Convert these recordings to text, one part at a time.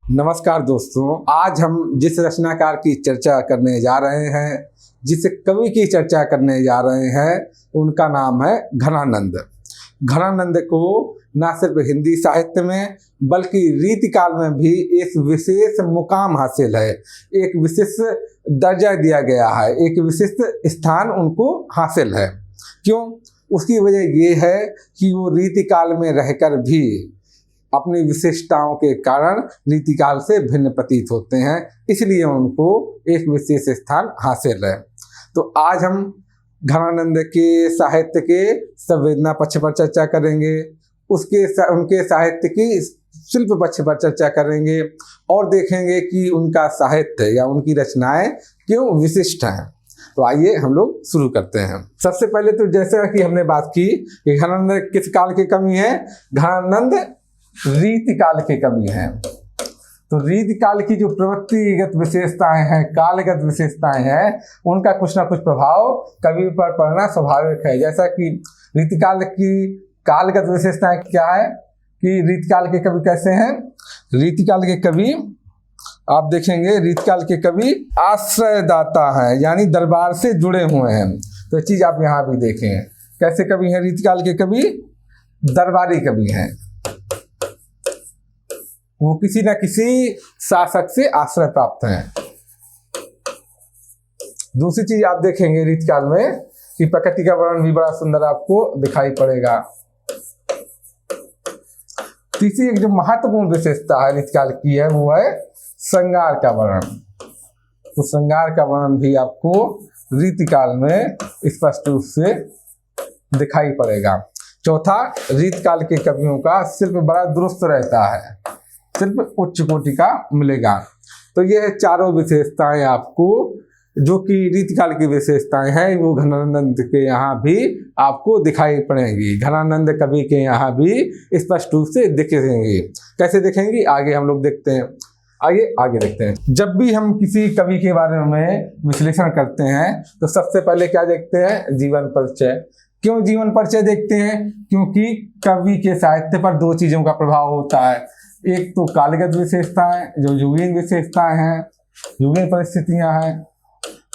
नमस्कार दोस्तों, आज हम जिस रचनाकार की चर्चा करने जा रहे हैं, जिस कवि की चर्चा करने जा रहे हैं, उनका नाम है घनानंद। घनानंद को न सिर्फ हिंदी साहित्य में बल्कि रीतिकाल में भी एक विशेष मुकाम हासिल है, एक विशिष्ट दर्जा दिया गया है, एक विशिष्ट स्थान उनको हासिल है। क्यों? उसकी वजह ये है कि वो रीतिकाल में रहकर भी अपनी विशेषताओं के कारण रीतिकाल से भिन्न प्रतीत होते हैं, इसलिए उनको एक विशेष स्थान हासिल है। तो आज हम घनानंद के साहित्य के संवेदना पक्ष पर चर्चा करेंगे, उनके साहित्य की शिल्प पक्ष पर चर्चा करेंगे और देखेंगे कि उनका साहित्य या उनकी रचनाएं क्यों विशिष्ट हैं। तो आइए हम लोग शुरू करते हैं। सबसे पहले तो जैसा कि हमने बात की कि घनानंद किस काल के कवि हैं, घनानंद रीतिकाल के कवि हैं। तो रीतिकाल की जो प्रवृत्तिगत विशेषताएं हैं, कालगत विशेषताएं हैं, उनका कुछ ना कुछ प्रभाव कवि पर पड़ना स्वाभाविक है। जैसा कि रीतिकाल की कालगत विशेषताएं क्या है कि रीतिकाल के कवि कैसे हैं। रीतिकाल के कवि आप देखेंगे, रीतिकाल के कवि आश्रयदाता हैं, यानी दरबार से जुड़े हुए हैं। तो चीज आप यहाँ भी देखें, कैसे कवि हैं रीतिकाल के कवि, दरबारी कवि हैं। वो किसी न किसी शासक से आश्रय प्राप्त हैं। दूसरी चीज आप देखेंगे रीतिकाल में कि प्रकृति का वर्णन भी बड़ा सुंदर आपको दिखाई पड़ेगा। तीसरी एक जो महत्वपूर्ण विशेषता है रीतिकाल की है, वो है श्रृंगार का वर्णन। तो श्रृंगार का वर्णन भी आपको रीतिकाल में स्पष्ट रूप से दिखाई पड़ेगा। चौथा, रीतिकाल के कवियों का शिल्प बड़ा दुरुस्त रहता है, सिर्फ उच्च कोटि का मिलेगा। तो ये चारों विशेषताएं आपको, जो कि रीतिकाल की विशेषताएं हैं, वो घनानंद के यहाँ भी आपको दिखाई पड़ेंगी। घनानंद कवि के यहाँ भी स्पष्ट रूप से दिखेंगी। कैसे दिखेंगी आगे हम लोग देखते हैं। आगे देखते हैं। जब भी हम किसी कवि के बारे में विश्लेषण करते हैं तो सबसे पहले क्या देखते हैं, जीवन परिचय। क्यों जीवन परिचय देखते हैं? क्योंकि कवि के साहित्य पर दो चीजों का प्रभाव होता है। एक तो कालगत विशेषताएं, जो युगीन विशेषताएं हैं, युगीन परिस्थितियां हैं,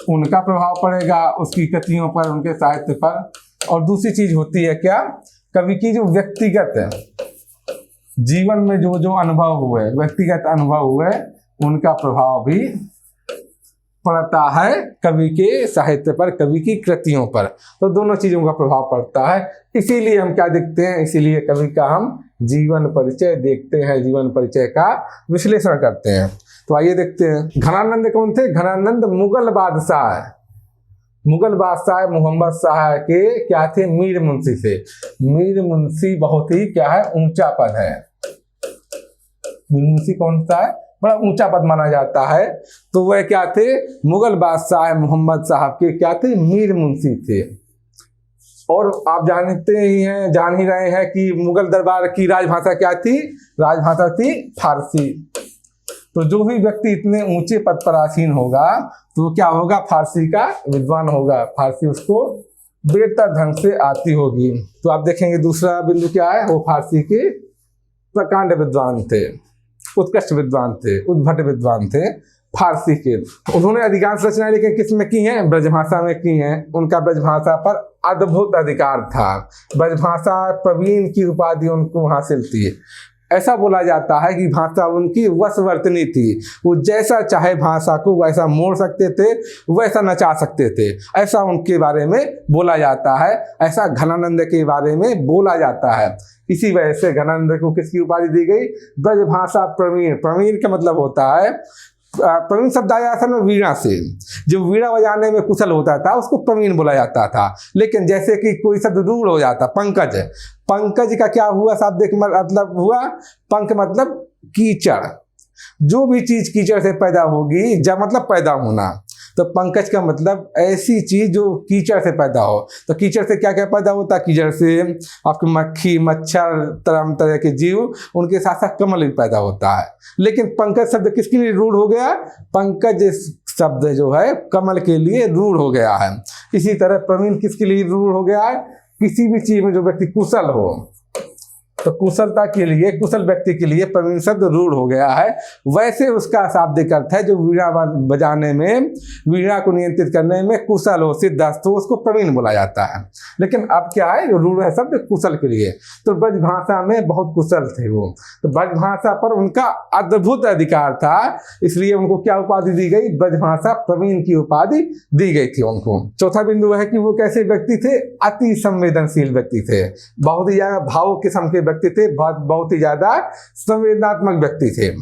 उनका प्रभाव पड़ेगा उसकी कृतियों पर, उनके साहित्य पर। और दूसरी चीज होती है क्या, कवि की जो व्यक्तिगत जीवन में जो अनुभव हुए, व्यक्तिगत अनुभव हुए, उनका प्रभाव भी पड़ता है कवि के साहित्य पर, कवि की कृतियों पर। तो दोनों चीजों का प्रभाव पड़ता है। इसीलिए हम क्या देखते हैं, इसीलिए कवि का हम जीवन परिचय देखते हैं, जीवन परिचय का विश्लेषण करते हैं। तो आइए देखते हैं घनानंद कौन थे। घनानंद मुगल बादशाह मोहम्मद शाह के क्या थे, मीर मुंशी थे। मीर मुंशी बहुत ही क्या है, ऊंचा पद है। मीर मुंशी कौन सा है, बड़ा ऊंचा पद माना जाता है। तो वह क्या थे, मुगल बादशाह मोहम्मद साहब के क्या थे, मीर मुंशी थे। और आप जान ही रहे हैं कि मुगल दरबार की राजभाषा क्या थी, राजभाषा थी फारसी। तो जो भी व्यक्ति इतने ऊंचे पद पर आसीन होगा तो क्या होगा, फारसी का विद्वान होगा, फारसी उसको बेहतर ढंग से आती होगी। तो आप देखेंगे दूसरा बिंदु क्या है, वो फारसी के प्रकांड विद्वान थे, उत्कृष्ट विद्वान थे, उद्भट विद्वान थे फारसी के। उन्होंने अधिकांश रचनाएं लेकिन किस में की हैं, ब्रजभाषा में की हैं। उनका ब्रजभाषा पर अद्भुत अधिकार था, ब्रजभाषा प्रवीण की उपाधि उनको हासिल थी। ऐसा बोला जाता है कि भाषा उनकी वशवर्तनी थी, वो जैसा चाहे भाषा को वैसा मोड़ सकते थे, वैसा नचा सकते थे, ऐसा उनके बारे में बोला जाता है, ऐसा घनानंद के बारे में बोला जाता है। इसी वजह से घनानंद को किसकी उपाधि दी गई, ब्रजभाषा प्रवीण। प्रवीण का मतलब होता है, प्रवीण शब्द आया असल में वीणा से, जो वीणा बजाने में कुशल होता था उसको प्रवीण बोला जाता था। लेकिन जैसे कि कोई शब्द रूढ़ हो जाता, पंकज, पंकज का क्या हुआ शाब्दिक मतलब हुआ, पंख मतलब कीचड़। जो भी चीज कीचड़ से पैदा होगी, जब मतलब पैदा होना, तो पंकज का मतलब ऐसी चीज जो कीचड़ से पैदा हो। तो कीचड़ से क्या क्या पैदा होता है, कीचड़ से आपके मक्खी, मच्छर, तरह तरह के जीव, उनके साथ साथ कमल भी पैदा होता है। लेकिन पंकज शब्द किसके लिए रूढ़ हो गया, पंकज शब्द जो है कमल के लिए रूढ़ हो गया है। इसी तरह प्रवीण किसके लिए रूढ़ हो गया है, किसी भी चीज में जो व्यक्ति कुशल हो, तो कुशलता के लिए, कुशल व्यक्ति के लिए प्रवीण शब्द रूढ़ हो गया है। वैसे उसका शाब्दिक अर्थ है जो वीणा बजाने में, वीणा को नियंत्रित करने में कुशल हो, सिद्धहस्त हो, उसको प्रवीण बोला जाता है। लेकिन अब क्या है, रूढ़ है शब्द कुशल के लिए। तो ब्रज भाषा में बहुत कुशल थे वो, तो ब्रज भाषा पर उनका अद्भुत अधिकार था, इसलिए उनको क्या उपाधि दी गई, ब्रज भाषा प्रवीण की उपाधि दी गई थी उनको। चौथा बिंदु है कि वो कैसे व्यक्ति थे, अति संवेदनशील व्यक्ति थे, बहुत ही ज्यादा भावुक किस्म के व्यक्ति थे, बहुत ही ज्यादा संवेदनात्मक व्यक्ति थे।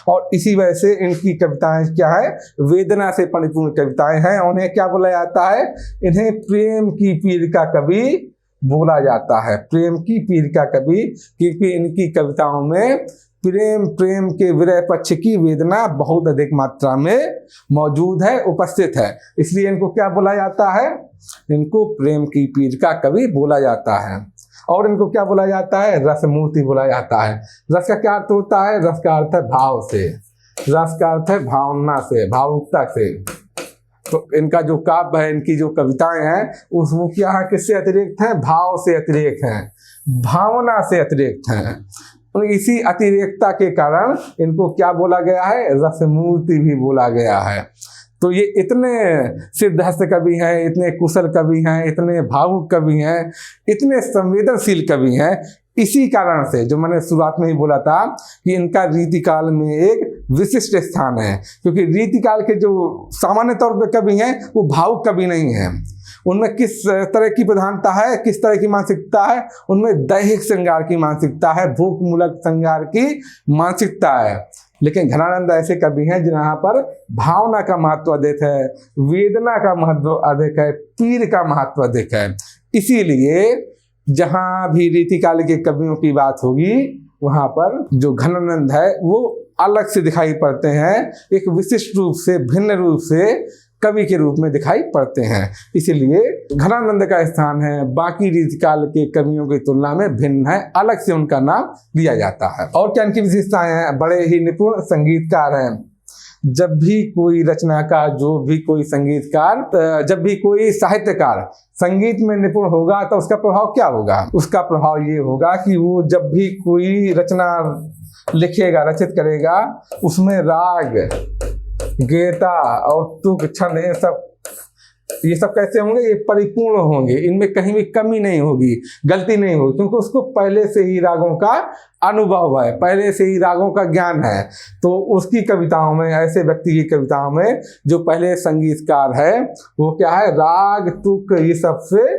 और इसी वजह से इनकी कविताएं क्या है, वेदना से परिपूर्ण कविताएं हैं। उन्हें क्या बोला जाता है, इन्हें प्रेम की पीर का कवि बोला जाता है, प्रेम की पीर का कवि, क्योंकि इनकी कविताओं में प्रेम के विरह पक्ष की वेदना बहुत अधिक मात्रा में मौजूद है, उपस्थित है, इसलिए इनको क्या बोला जाता है, इनको प्रेम की पीर का कवि बोला जाता है। और इनको क्या बोला जाता है, रसमूर्ति बोला जाता है। रस का क्या अर्थ होता है, रस का अर्थ है भाव से, रस का अर्थ है भावना से, भावुकता से। तो इनका जो काव्य है, इनकी जो कविताएं हैं, वो क्या है, किससे अतिरिक्त है, भाव से अतिरिक्त हैं, भावना से अतिरिक्त हैं। तो इसी अतिरेकता के कारण इनको क्या बोला गया है, रसमूर्ति भी बोला गया है। तो ये इतने सिद्धहस्त कवि हैं, इतने कुशल कवि हैं, इतने भावुक कवि हैं, इतने संवेदनशील कवि हैं। इसी कारण से जो मैंने शुरुआत में ही बोला था कि इनका रीतिकाल में एक विशिष्ट स्थान है, क्योंकि रीतिकाल के जो सामान्य तौर पे कवि हैं वो भावुक कवि नहीं हैं। उनमें किस तरह की प्रधानता है, किस तरह की मानसिकता है, उनमें दैहिक श्रृंगार की मानसिकता है, भूख मूलक श्रृंगार की मानसिकता है। लेकिन घनानंद ऐसे कवि हैं जहाँ पर भावना का महत्व अधिक है, वेदना का महत्व अधिक है, पीर का महत्व अधिक है। इसीलिए जहाँ भी रीतिकाल के कवियों की बात होगी वहाँ पर जो घनानंद है वो अलग से दिखाई पड़ते हैं, एक विशिष्ट रूप से, भिन्न रूप से कवि के रूप में दिखाई पड़ते हैं। इसीलिए घनानंद का स्थान है बाकी रीतिकाल के कवियों की तुलना में भिन्न है, अलग से उनका नाम लिया जाता है। और क्या इनकी विशेषताएं हैं, बड़े ही निपुण संगीतकार हैं। जब भी कोई रचनाकार, जो भी कोई संगीतकार, जब भी कोई साहित्यकार संगीत में निपुण होगा तो उसका प्रभाव क्या होगा, उसका प्रभाव ये होगा कि वो जब भी कोई रचना लिखेगा, रचित करेगा, उसमें राग, गेयता और तुक, छंद, ये सब कैसे होंगे, ये परिपूर्ण होंगे, इनमें कहीं भी कमी नहीं होगी, गलती नहीं होगी, क्योंकि उसको पहले से ही रागों का अनुभव है, पहले से ही रागों का ज्ञान है। तो उसकी कविताओं में, ऐसे व्यक्ति की कविताओं में जो पहले संगीतकार है वो क्या है, राग तुक ये सब से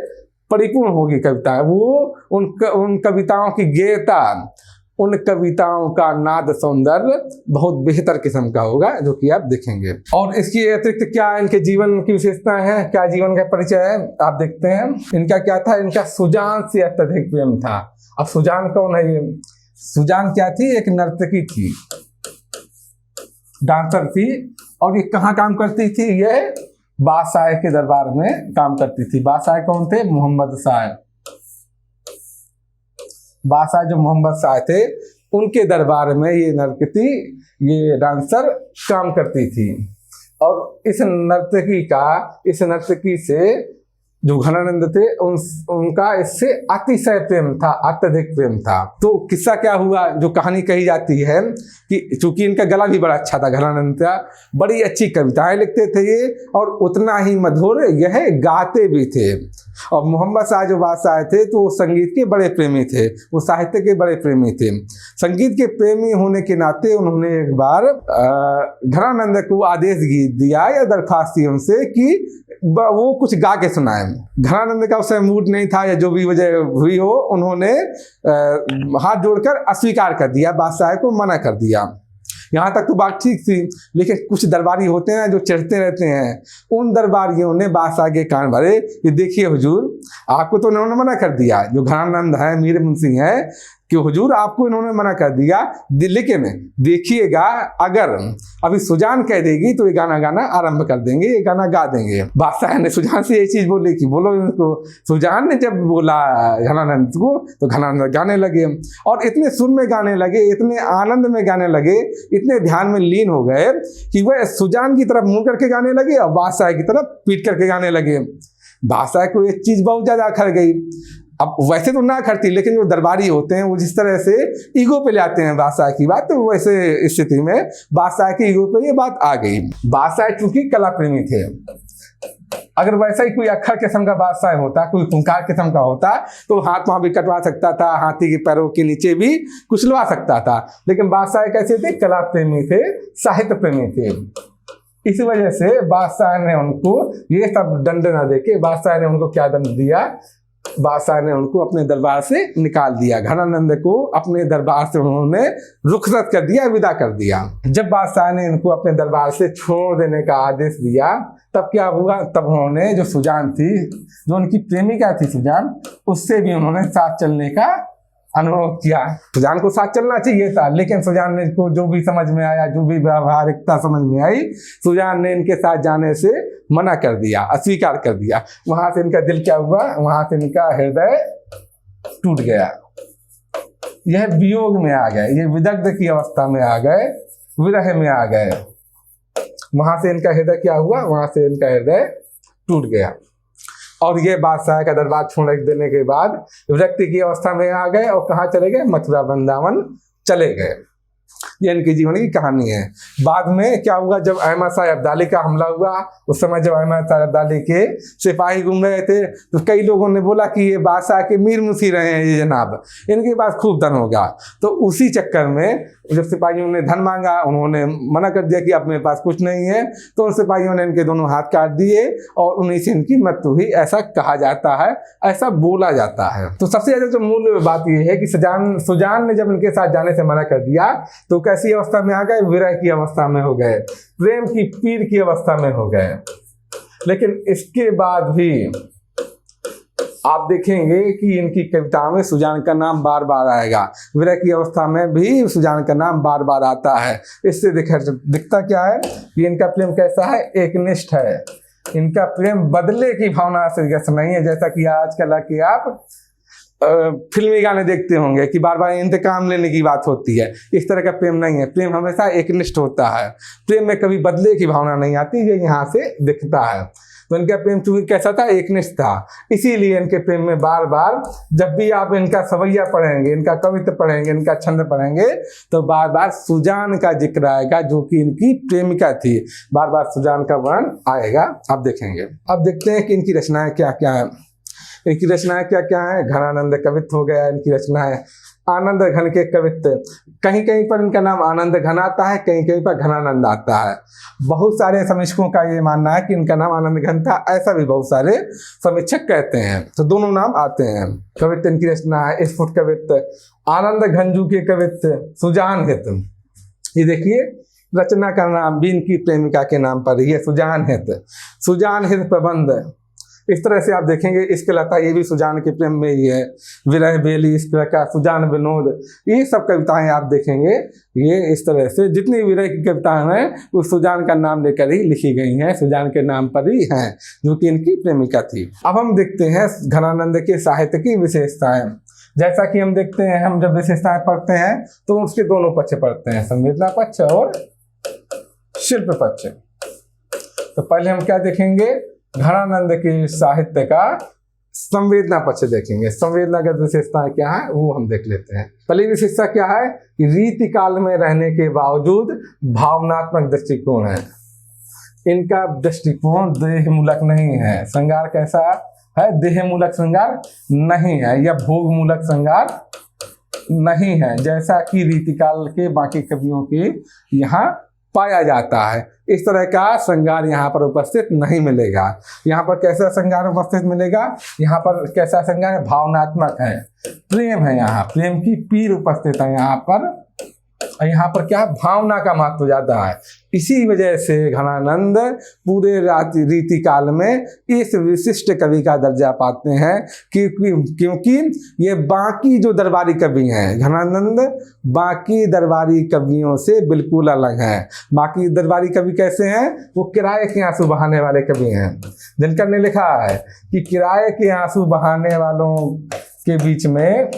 परिपूर्ण होगी कविताएं। वो उन कविताओं की गेयता, उन कविताओं का नाद सौंदर्य बहुत बेहतर किस्म का होगा, जो कि आप देखेंगे। और इसकी अतिरिक्त क्या इनके जीवन की विशेषताएं हैं, क्या जीवन का परिचय है, आप देखते हैं। इनका क्या था, इनका सुजान से अत्यधिक प्रेम था। अब सुजान कौन है ये, सुजान क्या थी, एक नर्तकी थी, डांसर थी। और ये कहाँ काम करती थी, ये बादशाह के दरबार में काम करती थी। बादशाह कौन थे, मोहम्मद शाह। बादशाह जो मोहम्मद शाह थे उनके दरबार में ये नर्तकी, ये डांसर काम करती थी। और इस नर्तकी से जो घनानंद थे उनका इससे अतिशय प्रेम था, अत्यधिक प्रेम था। तो किस्सा क्या हुआ, जो कहानी कही जाती है कि चूंकि इनका गला भी बड़ा अच्छा था, घनानंद का, बड़ी अच्छी कविताएं लिखते थे ये, और उतना ही मधुर यह गाते भी थे। और मोहम्मद शाह जो बादशाह थे तो वो संगीत के बड़े प्रेमी थे, वो साहित्य के बड़े प्रेमी थे। संगीत के प्रेमी होने के नाते उन्होंने एक बार घनानंद को आदेश दिया या दरखास्त की उनसे कि वो कुछ गा के सुनाए। घनानंद का उस समय मूड नहीं था या जो भी वजह हुई हो, उन्होंने हाथ जोड़कर अस्वीकार कर दिया, बादशाह को मना कर दिया। यहाँ तक तो बात ठीक थी, लेकिन कुछ दरबारी होते हैं जो चिढ़ते रहते हैं। उन दरबारियों ने बादशाह के कान भरे कि देखिए हुजूर, आपको तो उन्होंने मना कर दिया, जो घनानंद है, मीर मुंशी हैं, कि हुजूर आपको इन्होंने मना कर दिया, लेकिन देखिएगा अगर अभी सुजान कह देगी तो ये गाना गाना आरंभ कर देंगे, ये गाना गा देंगे। बादशाह ने सुजान से ये चीज बोली कि बोलो इनको। सुजान ने जब बोला घनानंद को तो घनानंद गाने लगे, और इतने सुर में गाने लगे, इतने आनंद में गाने लगे, इतने ध्यान में लीन हो गए कि वह सुजान की तरफ मुंह करके गाने लगे और बादशाह की तरफ पीट करके गाने लगे। बादशाह को ये चीज बहुत ज्यादा अखर गई। अब वैसे तो ना करती, लेकिन जो दरबारी होते हैं वो जिस तरह से ईगो पे ले आते हैं बादशाह की बात, तो वैसे स्थिति में बादशाह की ईगो पे ये बात आ गई। बादशाह चूंकि कला प्रेमी थे, अगर वैसा ही कोई अक्खर किस्म का बादशाह होता, कोई खूंखार किस्म का होता, तो हाथ वहां भी कटवा सकता था, हाथी के पैरों के नीचे भी कुचलवा सकता था। लेकिन बादशाह कैसे थे? कला प्रेमी थे, साहित्य प्रेमी थे। इस वजह से बादशाह ने उनको ये सब दंड न देके बादशाह ने उनको क्या दंड दिया? बादशाह ने उनको अपने दरबार से निकाल दिया। घनानंद को अपने दरबार से उन्होंने रुखसत कर दिया, विदा कर दिया। जब बादशाह ने इनको अपने दरबार से छोड़ देने का आदेश दिया, तब क्या हुआ? तब उन्होंने जो सुजान थी, जो उनकी प्रेमिका थी सुजान, उससे भी उन्होंने साथ चलने का अनुरोध किया। सुजान को साथ चलना चाहिए था, लेकिन सुजान ने को जो भी समझ में आया, जो भी व्यावहारिकता समझ में आई, सुजान ने इनके साथ जाने से मना कर दिया, अस्वीकार कर दिया। वहां से इनका दिल क्या हुआ? वहां से इनका हृदय टूट गया। यह वियोग में आ गए, ये विदग्ध की अवस्था में आ गए, विरह में आ गए। वहां से इनका हृदय क्या हुआ? वहां से इनका हृदय टूट गया। और ये बादशाह का दरबार छोड़ देने के बाद विरक्ति की अवस्था में आ गए और कहाँ चले गए? मथुरा वृंदावन चले गए। ये इनकी जीवन की कहानी है। बाद में क्या हुआ? जब अहमद शाह अब्दाली का हमला हुआ, उस समय जब अहमद शाह अब्दाली के सिपाही घूम रहे थे, तो कई लोगों ने बोला कि ये बादशाह के मीर मुंशी रहे हैं ये जनाब, इनके पास खूब धन होगा। तो उसी चक्कर में जब सिपाहियों ने धन मांगा, उन्होंने मना कर दिया कि अब मेरे पास कुछ नहीं है। तो उन सिपाहियों ने इनके दोनों हाथ काट दिए और उन्हीं से इनकी मृत्यु हुई, ऐसा कहा जाता है, ऐसा बोला जाता है। तो सबसे ज्यादा जो मूल बात यह है कि सुजान ने जब इनके साथ जाने से मना कर दिया, तो कैसी अवस्था में आ गए? विरह की अवस्था में हो गए, प्रेम की पीर की अवस्था में हो गए। लेकिन इसके बाद भी आप देखेंगे कि इनकी कविताओं में सुजान का नाम बार बार आएगा। विरह की अवस्था में भी सुजान का नाम बार बार आता है। इससे दिखता क्या है कि इनका प्रेम कैसा है? एकनिष्ठ है। इनका प्रेम बदले की भावना से ग्रस्त नहीं है, जैसा कि आजकल के आप फिल्मी गाने देखते होंगे कि बार बार इंतकाम लेने की बात होती है। इस तरह का प्रेम नहीं है। प्रेम हमेशा एकनिष्ठ होता है। प्रेम में कभी बदले की भावना नहीं आती, ये यहाँ से दिखता है। तो इनका प्रेम चूंकि कैसा था? एकनिष्ठ था। इसीलिए इनके प्रेम में बार बार जब भी आप इनका सवैया पढ़ेंगे, इनका कवित्व पढ़ेंगे, इनका छंद पढ़ेंगे, तो बार बार सुजान का जिक्र आएगा, जो कि इनकी प्रेमिका थी। बार बार सुजान का वर्णन आएगा, आप देखेंगे। अब देखते हैं कि इनकी रचनाएं क्या क्या है। इनकी रचनाएं क्या क्या है? घनानंद कवित्व हो गया, इनकी रचना है। आनंद घन के कवित्व, कहीं कहीं पर इनका नाम आनंद घन आता है, कहीं कहीं पर घनानंद आता है। बहुत सारे समीक्षकों का ये मानना है कि इनका नाम आनंद घन था, ऐसा भी बहुत सारे समीक्षक कहते हैं। तो दोनों नाम आते हैं। कवित्व इनकी रचना है स्फुट कवित्व, आनंद घनजू के कवित्व, सुजान हित। ये देखिए, रचना का नाम भी इनकी प्रेमिका के नाम पर ही है, सुजान हित। सुजान हित प्रबंध, इस तरह से आप देखेंगे। इसके अलावा ये भी सुजान के प्रेम में ही है। विरह बेली, इस तरह का सुजान विनोद, ये सब कविताएं आप देखेंगे। ये इस तरह से जितनी विरह की कविताएं हैं वो सुजान का नाम लेकर ही लिखी गई हैं, सुजान के नाम पर ही हैं, जो कि इनकी प्रेमिका थी। अब हम देखते हैं घनानंद के साहित्य की विशेषताएं। जैसा कि हम देखते हैं, हम जब विशेषताएं पढ़ते हैं तो उसके दोनों पक्ष पढ़ते हैं, संवेदना पक्ष और शिल्प पक्ष। तो पहले हम क्या देखेंगे? घनानंद के साहित्य का संवेदना पक्ष देखेंगे। संवेदनागत विशेषताएं क्या है वो हम देख लेते हैं। पहली विशेषता क्या है कि रीति काल में रहने के बावजूद भावनात्मक दृष्टिकोण है। इनका दृष्टिकोण देह मूलक नहीं है। श्रृंगार कैसा है? देह मूलक श्रृंगार नहीं है, या भोग मूलक श्रृंगार नहीं है, जैसा कि रीतिकाल के बाकी कवियों के यहाँ पाया जाता है। इस तरह का श्रृंगार यहाँ पर उपस्थित नहीं मिलेगा। यहाँ पर कैसा श्रृंगार उपस्थित मिलेगा? यहाँ पर कैसा श्रृंगार है? भावनात्मक है, प्रेम है, यहाँ प्रेम की पीर उपस्थित है। यहाँ पर क्या भावना का महत्व ज्यादा है। इसी वजह से घनानंद पूरे रीति काल में इस विशिष्ट कवि का दर्जा पाते हैं, क्योंकि ये बाकी जो दरबारी कवि हैं, घनानंद बाकी दरबारी कवियों से बिल्कुल अलग हैं। बाकी दरबारी कवि कैसे हैं? वो किराए के आंसू बहाने वाले कवि हैं। दिनकर ने लिखा है कि किराए के आंसू बहाने वालों के बीच में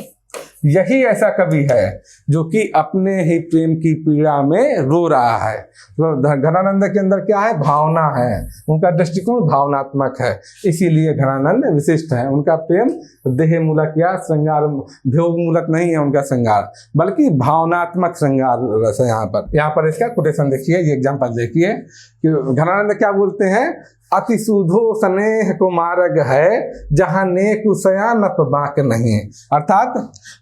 यही ऐसा कवि है जो कि अपने ही प्रेम की पीड़ा में रो रहा है। तो घनानंद के अंदर क्या है, भावना है, उनका दृष्टिकोण भावनात्मक है, इसीलिए घनानंद विशिष्ट है। उनका प्रेम देह मूलक या श्रृंगार भोग मूलक नहीं है उनका श्रृंगार, बल्कि भावनात्मक श्रृंगार रस है। यहाँ पर इसका कोटेशन देखिए, ये एग्जाम्पल देखिए कि घनानंद क्या बोलते हैं, अति सुधो स्नेह को मार्ग है जहाँ नेक सयानप बाक नहीं। अर्थात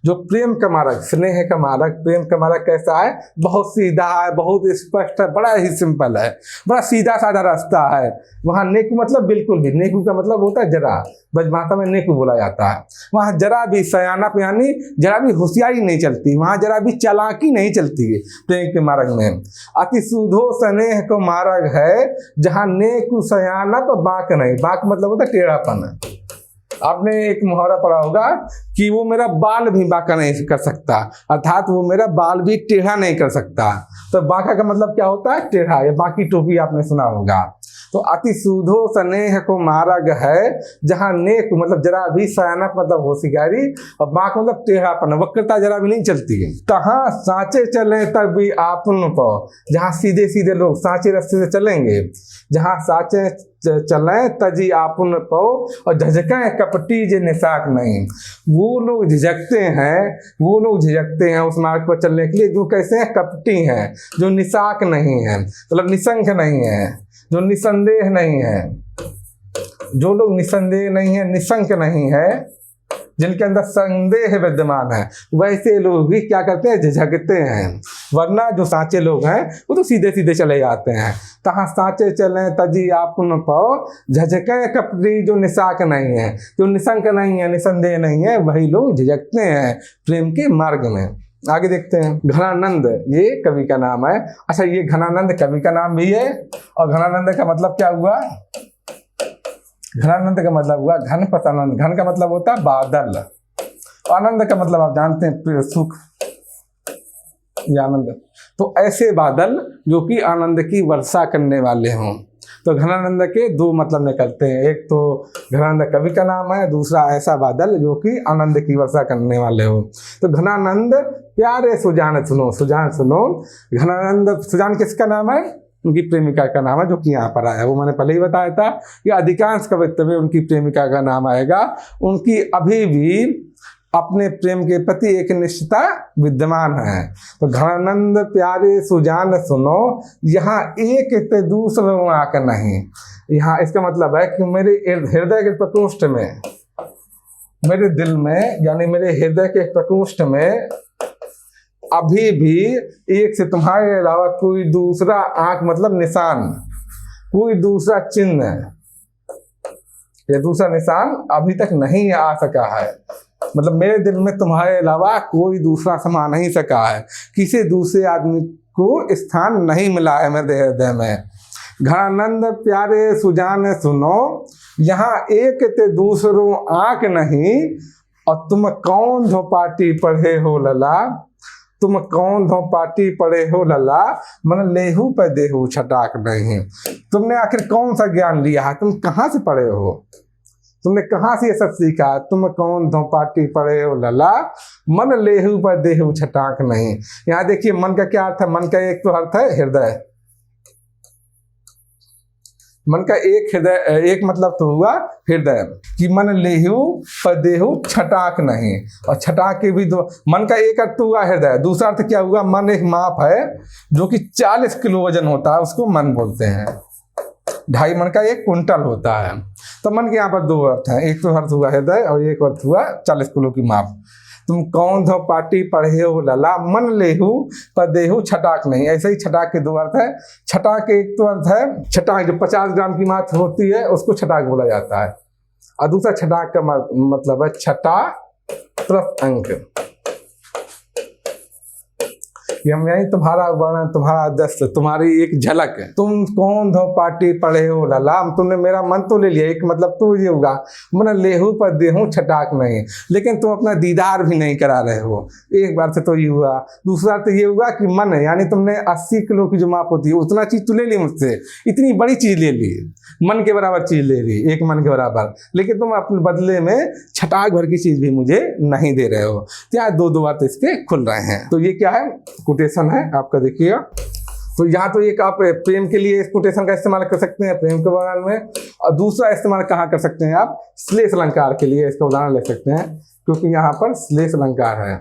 जो प्रेम का मार्ग, स्नेह का मार्ग, प्रेम का मार्ग कैसा है, बहुत सीधा है, बहुत स्पष्ट है, बड़ा ही सिंपल है, बड़ा सीधा साधा रास्ता है। वहाँ नेकू मतलब बिल्कुल भी, नेकू का मतलब होता है जरा, ब्रजभाषा में नेकू बोला जाता है। वहाँ जरा भी सयानप यानी जरा भी होशियारी नहीं चलती, वहाँ जरा भी चालाकी नहीं चलती है प्रेम के मार्ग में। अति सुधो स्नेह को मार्ग है जहाँ नेकू सयानप बाक नहीं। बाक मतलब होता है टेढ़ापन। आपने एक मुहावरा पढ़ा होगा कि वो मेरा बाल भी बांका नहीं कर सकता, अर्थात वो मेरा बाल भी टेढ़ा नहीं कर सकता। तो बांका का मतलब क्या होता है, टेढ़ा, या बाकी टोपी आपने सुना होगा। तो अति सुधो स्नेह को मार्ग है जहाँ नेक मतलब जरा भी सयानप मतलब होशियारी, और बांक मतलब टेढ़ापन, वक्रता जरा भी नहीं चलती है। तहाँ सांचे चले तब भी आपन पो, जहाँ सीधे सीधे लोग सांचे रास्ते से चलेंगे, जहाँ सांचे चलें तजी आपन पो, और झझकें कपटी जे निशाक नहीं। वो लोग झिझकते हैं, वो लोग झिझकते हैं उस मार्ग पर चलने के लिए जो कैसे हैं, कपटी हैं, जो निशाक नहीं है, मतलब निशंक नहीं है, जो निसंदेह नहीं है। जो लोग निसंदेह नहीं है, निशंक नहीं है, जिनके अंदर संदेह विद्यमान है, वैसे लोग भी क्या करते हैं, झिझकते हैं। वरना जो साचे लोग हैं वो तो सीधे सीधे चले जाते हैं। तहाँ साचे चले तजी आपन पाओ, झझके कपड़ी, जो निशाक नहीं है, जो निशंक नहीं है, निसंदेह नहीं है, वही लोग झिझकते हैं प्रेम के मार्ग में। आगे देखते हैं, घनानंद ये कवि का नाम है। अच्छा, ये घनानंद कवि का नाम भी है, और घनानंद का मतलब क्या हुआ, घनानंद का मतलब हुआ घन पतानंद। घन का मतलब होता है बादल, आनंद का मतलब आप जानते हैं सुख या आनंद। तो ऐसे बादल जो कि आनंद की वर्षा करने वाले हों। तो घनानंद के दो मतलब निकलते हैं, एक तो घनानंद कवि का नाम है, दूसरा ऐसा बादल जो कि आनंद की वर्षा करने वाले हो। तो घनानंद प्यारे सुजान सुनो, सुजान सुनो। घनानंद, सुजान किसका नाम है, उनकी प्रेमिका का नाम है, जो कि यहाँ पर आया। वो मैंने पहले ही बताया था कि अधिकांश कवित्व में उनकी प्रेमिका का नाम आएगा। उनकी अभी भी अपने प्रेम के प्रति एक निष्ठा विद्यमान है। तो घनानंद प्यारे सुजान सुनो, यहाँ एक ते दूसरों आकर नहीं। यहाँ इसका मतलब है कि मेरे हृदय के प्रकोष्ठ में, मेरे दिल में, यानी मेरे हृदय के प्रकोष्ठ में अभी भी एक से तुम्हारे अलावा कोई दूसरा आंख मतलब निशान, कोई दूसरा चिन्ह या दूसरा निशान अभी तक नहीं आ सका है। मतलब मेरे दिल में तुम्हारे अलावा कोई दूसरा समा नहीं सका है, किसी दूसरे आदमी को स्थान नहीं मिला है मेरे हृदय में। घनानंद प्यारे सुजान सुनो, यहाँ एक ते दूसरों आंख नहीं, और तुम कौन धोपाटी पढ़े हो लला, तुम कौन धो पाटी पड़े हो लला, मन लेहू पे देहू छटाक नहीं। तुमने आखिर कौन सा ज्ञान लिया है, तुम कहाँ से पढ़े हो, तुमने कहाँ से ये सब सीखा। तुम कौन धो पाटी पड़े हो लला, मन लेहू पे देहू छटाक नहीं। यहाँ देखिए मन का क्या अर्थ है, मन का एक तो अर्थ है हृदय, मन का एक हृदय, एक मतलब तो हुआ हृदय, कि मन लेहू पर देहू छटाक नहीं। और छटाक के भी दो, मन का एक अर्थ हुआ हृदय, दूसरा अर्थ क्या हुआ, मन एक माप है जो कि 40 किलो वजन होता है, उसको मन बोलते हैं। 2.5 मन का 1 कुंटल होता है। तो मन के यहाँ पर दो अर्थ हैं, एक तो अर्थ हुआ हृदय और एक अर्थ हुआ 40 किलो की माप। तुम कौन धो पाटी पढ़े हो लला, मन लेहू पर देहू छटाक नहीं। ऐसे ही छटाक के दो अर्थ है। छटाक एक तो अर्थ है, छटाक जो 50 ग्राम की मात होती है उसको छटाक बोला जाता है, और दूसरा छटाक का मतलब है छटा प्लस अंक, कि हम यही तुम्हारा वर्णन, तुम्हारा दस्त, तुम्हारी एक झलक है। तुम कौन धो पाटी पढ़े हो ललाम, तुमने मेरा मन तो ले लिया, एक मतलब तो ये होगा मन लेहू पर देहूं छटाक नहीं, लेकिन तुम अपना दीदार भी नहीं करा रहे हो। एक बार से तो ये हुआ। दूसरा तो ये हुआ कि मन है, यानी तुमने 80 किलो की जो माप होती है उतना चीज तो ले ली मुझसे, इतनी बड़ी चीज ले ली, मन के बराबर चीज ले ली, एक मन के बराबर, लेकिन तुम अपने बदले में छटाक भर की चीज भी मुझे नहीं दे रहे हो। क्या दो बार तो इसके खुल रहे हैं। तो ये क्या है, कोटेशन है आपका, देखिएगा। तो यहाँ तो एक आप प्रेम के लिए इस कोटेशन का इस्तेमाल कर सकते हैं प्रेम के वर्णन में, और दूसरा इस्तेमाल कहाँ कर सकते हैं आप, श्लेष अलंकार के लिए इसका उदाहरण ले सकते हैं, क्योंकि यहाँ पर श्लेष अलंकार है।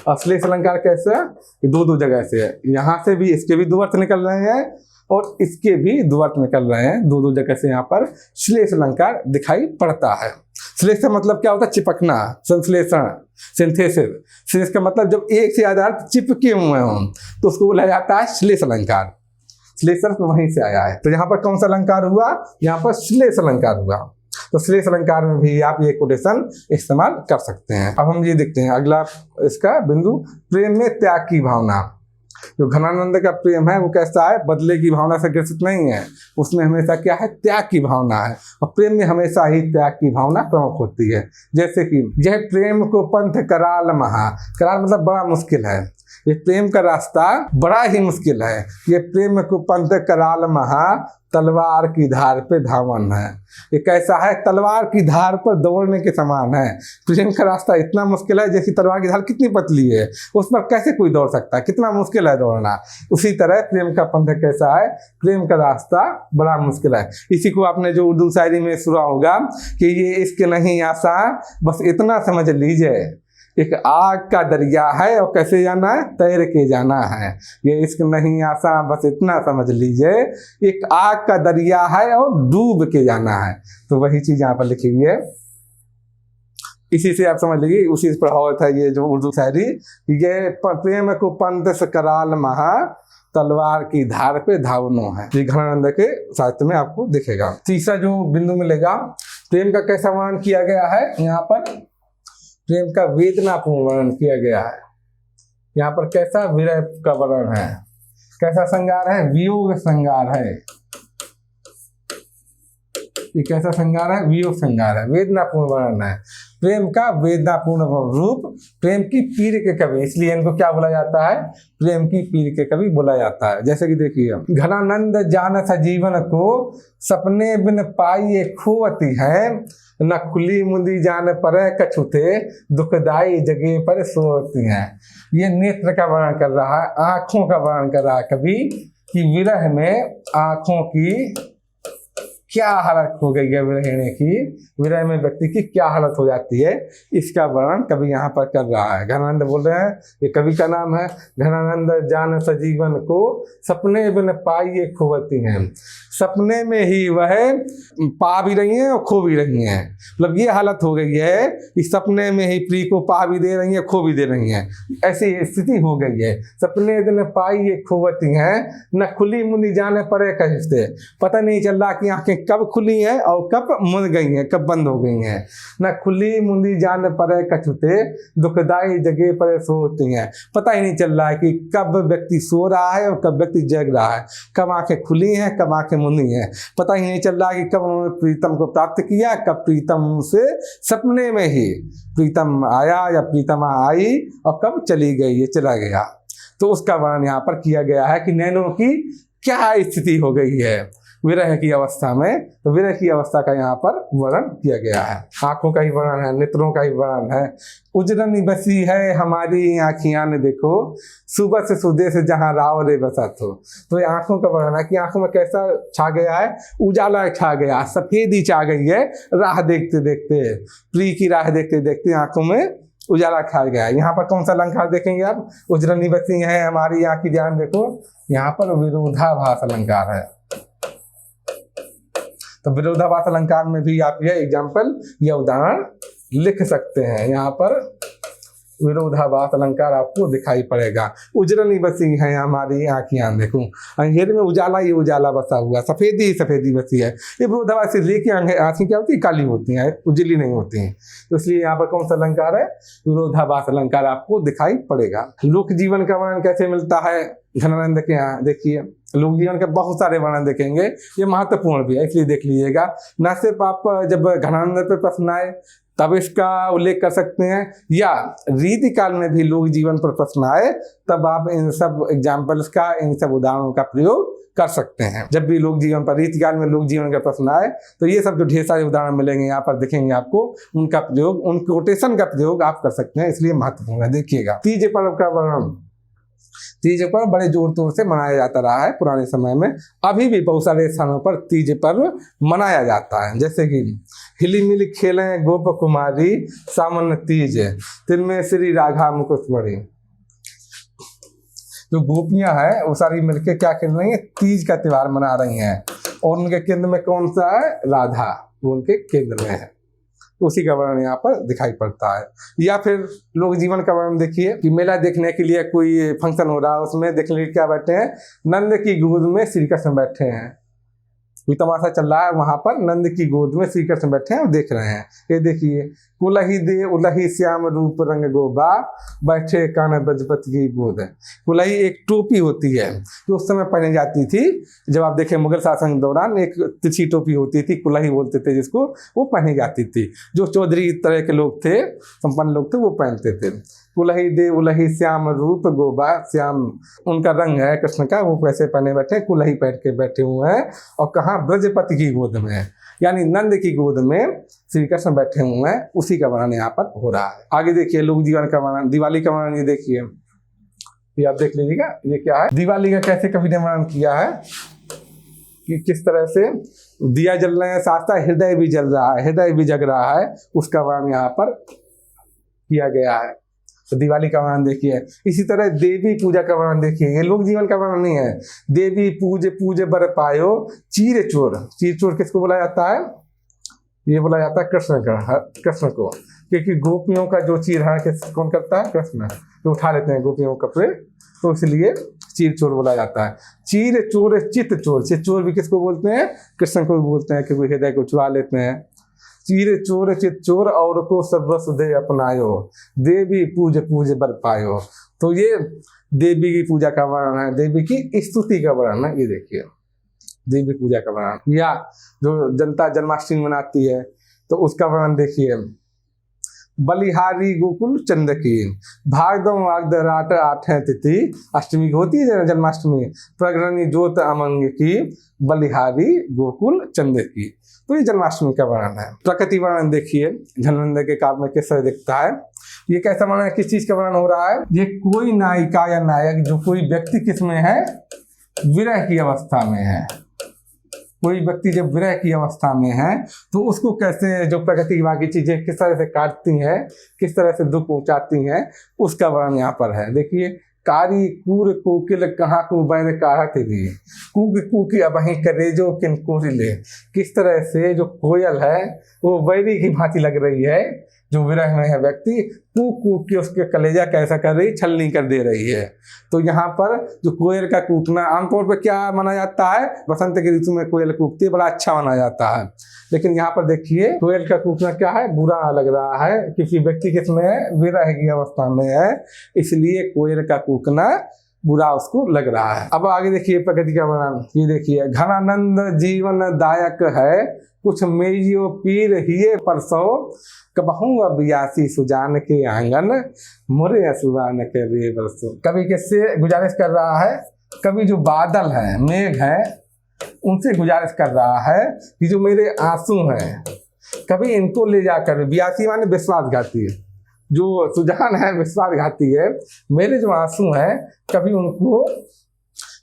और श्लेष अलंकार कैसे है, दो जगह से है, यहाँ से भी इसके भी दो अर्थ निकल रहे हैं और इसके भी दो अर्थ निकल रहे हैं, दो जगह से यहाँ पर श्लेष अलंकार दिखाई पड़ता है। श्लेष का मतलब क्या होता है, चिपकना, संश्लेषण, सिंथेसिस। श्लेष का मतलब जब एक से ज्यादा अर्थ चिपके हुए हों तो उसको बोला जाता है श्लेष अलंकार। श्लेष अर्थ वहीं से आया है। तो यहाँ पर कौन सा अलंकार हुआ, यहाँ पर श्लेष अलंकार हुआ। तो श्लेष अलंकार में भी आप ये कोटेशन इस्तेमाल कर सकते हैं। अब हम ये देखते हैं अगला इसका बिंदु, प्रेम में त्याग की भावना। जो घनानंद का प्रेम है वो कैसा है, बदले की भावना से ग्रसित नहीं है, उसमें हमेशा क्या है, त्याग की भावना है। और प्रेम में हमेशा ही त्याग की भावना प्रमुख होती है। जैसे कि यह प्रेम को पंथ कराल महा, कराल मतलब बड़ा मुश्किल है, ये प्रेम का रास्ता बड़ा ही मुश्किल है। ये प्रेम को पंथ कराल महा, तलवार की धार पे धावन है। ये कैसा है, तलवार की धार पर दौड़ने के समान है। प्रेम का रास्ता इतना मुश्किल है, जैसी तलवार की धार कितनी पतली है, उस पर कैसे कोई दौड़ सकता है, कितना मुश्किल है दौड़ना। उसी तरह प्रेम का पंथ कैसा है, प्रेम का रास्ता बड़ा मुश्किल है। इसी को आपने जो उर्दू शायरी में सुना होगा कि ये इश्क नहीं आसान, बस इतना समझ लीजिए, एक आग का दरिया है और कैसे जाना है, तैर के जाना है। ये इश्क नहीं आसान, बस इतना समझ लीजिए, एक आग का दरिया है और डूब के जाना है। तो वही चीज यहाँ पर लिखी हुई है, इसी से आप समझ लीजिए, उसी से प्रभावित है ये जो उर्दू शायरी। ये प्रेम को पंथ से कराल महा, तलवार की धार पे धावनो है। ये घनानंद के साहित्य में आपको दिखेगा। तीसरा जो बिंदु मिलेगा, प्रेम का कैसा वर्णन किया गया है, यहाँ पर प्रेम का वेदनापूर्ण वर्णन किया गया है। यहाँ पर कैसा विरह का वर्णन है, कैसा श्रृंगार है, वियोग श्रृंगार है। ये कैसा श्रृंगार है, वियोग श्रृंगार है, वेदनापूर्ण वर्णन है। प्रेम का वेदनापूर्ण रूप, प्रेम की पीर के कवि, इसलिए इनको क्या बोला जाता है, प्रेम की पीर के कवि बोला जाता है। जैसे कि देखिए, घनानंद जान सजीवन को, सपने बिन पाई खोवती है, न खुली मुंदी जान पर कछुते, दुखदाई जगह पर सोती हैं। ये नेत्र का वर्णन कर रहा है, आंखों का वर्णन कर रहा है कवि, कि विरह में आंखों की क्या हालत हो गई है, विरहिणी की, विरह में व्यक्ति की क्या हालत हो जाती है, इसका वर्णन कवि यहाँ पर कर रहा है। घनानंद बोल रहे हैं, ये कवि का नाम है। घनानंद जान सजीवन को, सपने बिन पाई खोवती हैं। सपने में ही वह पा भी रही हैं और खो भी रही हैं। मतलब ये हालत हो गई है कि सपने में ही प्रिय को पा भी दे रही हैं, खो भी दे रही हैं, ऐसी स्थिति हो गई है। सपने दिन पाई खोवती हैं, न खुली मुंदी जाने पड़े कहते, पता नहीं चल रहा कि आंखें कब खुली हैं और कब मुंद गई हैं, कब बंद हो गई हैं। न खुली मुंदी जाने पड़े कछुते, दुखदाई जगह पर सोती हैं। पता ही नहीं चल रहा है कि कब व्यक्ति सो रहा है और कब व्यक्ति जग रहा है, कब आंखें खुली हैं, कब आंखें मुंदी हैं। पता ही नहीं चल रहा कि कब उन्होंने प्रीतम को प्राप्त किया, कब प्रीतम से सपने में ही प्रीतम आया या प्रीतमा आई और कब चली गई, ये चला गया। तो उसका वर्णन यहाँ पर किया गया है कि नैनों की क्या स्थिति हो गई है विरह की अवस्था में। तो विरह की अवस्था का यहाँ पर वर्णन किया गया है। आंखों का ही वर्णन है, नेत्रों का ही वर्णन है। उजरन बसी है हमारी आँखियाँ ने देखो, सुबह से सुदे से जहाँ राव रे बसा तो। तो ये आंखों का वर्णन है कि आंखों में कैसा छा गया है, उजाला छा गया, सफेदी छा गई है, राह देखते देखते, प्रिय की राह देखते देखते आंखों में उजाला खा गया। यहाँ पर कौन सा अलंकार देखेंगे आप, उजरनी बसी है हमारी आँखी, ध्यान देखो, यहाँ पर विरोधाभास अलंकार है। तो विरोधाभास अलंकार में भी आप ये एग्जाम्पल या उदाहरण लिख सकते हैं। यहाँ पर विरोधाभास अलंकार आपको दिखाई पड़ेगा। उजरनी बसी है हमारी आँखियाँ, देखो अंधेरे में उजाला ही उजाला बसा हुआ, सफेदी ही सफेदी बसी है। ये विरोधाभास इसलिए कि आँखें क्या होती है, काली होती हैं, उजली नहीं होती हैं। तो इसलिए यहाँ पर कौन सा अलंकार है, विरोधाभास अलंकार आपको दिखाई पड़ेगा। लोक जीवन का वर्णन कैसे मिलता है घनानंद के यहाँ, देखिए लोक जीवन के बहुत सारे वर्णन देखेंगे, ये महत्वपूर्ण भी है इसलिए देख लीजिएगा। न सिर्फ आप जब घनानंद पे प्रश्न आए तब इसका उल्लेख कर सकते हैं, या रीति काल में भी लोक जीवन पर प्रश्न आए तब आप इन सब एग्जाम्पल्स का, इन सब उदाहरणों का प्रयोग कर सकते हैं। जब भी लोक जीवन पर, रीति काल में लोक जीवन का प्रश्न आए तो ये सब जो ढेर सारे उदाहरण मिलेंगे यहाँ पर दिखेंगे आपको, उनका प्रयोग, उन कोटेशन का प्रयोग आप कर सकते हैं, इसलिए महत्वपूर्ण है। देखिएगा तीज पर्व का वर्णन, तीज पर्व बड़े जोर तोर से मनाया जाता रहा है पुराने समय में, अभी भी बहुत सारे स्थानों पर तीज पर्व मनाया जाता है। जैसे कि हिली मिली खेलें गोप कुमारी सामन तीज, तिनमें श्री राघा मुकुटमणि। जो गोपियां हैं वो सारी मिलकर क्या कर रही हैं, तीज का त्योहार मना रही हैं, और उनके केंद्र में कौन सा है, राधा, वो उनके केंद्र में है। उसी का वर्णन यहाँ पर दिखाई पड़ता है। या फिर लोक जीवन का वर्णन देखिए कि मेला देखने के लिए कोई फंक्शन हो रहा है, उसमें देखने के लिए क्या बैठे हैं, नंद की गोद में श्री कृष्ण बैठे हैं, कोई तमाशा चल रहा है वहां पर, नंद की गोद में श्री कृष्ण बैठे हैं और देख रहे हैं। ये देखिए कुलही दे उलही श्याम रूप रंग गोबा, बैठे कान ब्रजपति की गोद। कुलही एक टोपी होती है जो उस समय पहनी जाती थी, जब आप देखें मुगल शासन के दौरान एक तिरछी टोपी होती थी, कुलही बोलते थे जिसको, वो पहनी जाती थी। जो चौधरी तरह के लोग थे, संपन्न लोग थे, वो पहनते थे। कुलही दे उलही श्याम रूप गोबा, श्याम उनका रंग है कृष्ण का, वो कैसे पहने बैठे, कुलही पहन के बैठे हुए हैं, और कहाँ, ब्रजपति की गोद में है, यानी नंद की गोद में श्री कृष्ण बैठे हुए हैं, उसी का वर्णन यहाँ पर हो रहा है। आगे देखिए लोक जीवन का वर्णन, दिवाली का वर्णन, ये देखिए, ये आप देख लीजिएगा, ये क्या है, दिवाली का कैसे कवि ने वर्णन किया है कि किस तरह से दिया जल रहे हैं, साथ साथ हृदय भी जल रहा है, हृदय भी जग रहा है, उसका वर्णन यहाँ पर किया गया है। तो दिवाली का वर्णन देखिए। इसी तरह देवी पूजा का वर्णन देखिए, ये लोक जीवन का वर्णन नहीं है। देवी पूजे पूजे बर पायो चीर चोर, चीर चोर किसको बोला जाता है, ये बोला जाता है कृष्ण का, कृष्ण को, क्योंकि गोपियों का जो चीरहरण कौन करता है, कृष्ण, जो उठा लेते हैं गोपियों के कपड़े, तो इसलिए चीर चोर बोला जाता है। चीर चोर चित चोर, चित चोर भी किसको बोलते हैं, कृष्ण को भी बोलते हैं, क्योंकि हृदय को चुरा लेते हैं। चीर चोर चित चोर और को सब रस दे अपनायो, देवी पूज पूज बर पायो। तो ये देवी की पूजा का वर्णन है, देवी की स्तुति का वर्णन है। ये देखिए देवी पूजा का वर्णन, या जो जनता जन्माष्टमी मनाती है तो उसका वर्णन देखिए। बलिहारी गोकुल चंद की, भागदम वागदराट आठे तिथि, अष्टमी की होती है जन्माष्टमी, प्रगरणी जोत अमंग की, बलिहारी गोकुल चंद की। तो ये जन्माष्टमी का वर्णन है। प्रकृति वर्णन देखिए घनानंद के काव्य में किस तरह दिखता है। ये कैसा वर्णन है, किस चीज का वर्णन हो रहा है, ये कोई नायिका या नायक, जो कोई व्यक्ति किसमें है, विरह की अवस्था में है। कोई व्यक्ति जब विरह की अवस्था में है तो उसको कैसे, जो प्रकृति की बाकी चीजें किस तरह से काटती हैं, किस तरह से दुख पहुंचाती हैं, उसका वर्णन यहाँ पर है। देखिए कारी कूर कोकिल कहाँ को बैर कहत दी, कूक कूकी अबहीं करेजो किन कोरिले। किस तरह से जो कोयल है वो बैरी की भांति लग रही है, जो विरह में है व्यक्ति, कूक कूक के उसके कलेजा कैसा कर रही, छलनी कर दे रही है। तो यहाँ पर जो कोयल का कूकना आमतौर पर क्या माना जाता है, बसंत के ऋतु में कोयल कूकती है, बड़ा अच्छा माना जाता है। लेकिन यहाँ पर देखिए कोयल का कूकना क्या है, बुरा लग रहा है, क्योंकि व्यक्ति किसमें है, विरह की अवस्था में है, इसलिए कोयल का कूकना बुरा उसको लग रहा है। अब आगे देखिए प्रकृति का वर्णन, ये देखिए घनानंद जीवन दायक है, कुछ मेजियो पीर हिये परसो, कबहू अबियासी सुजान के आंगन, मुरे असुबान के रे बरसो। कवि किससे गुजारिश कर रहा है, कवि जो बादल है, मेघ है, उनसे गुजारिश कर रहा है कि जो मेरे आंसू हैं, कभी इनको ले जाकर, बियासी माने विश्वासघाती है, जो सुजान है विश्वासघाती है, मेरे जो आंसू हैं कभी उनको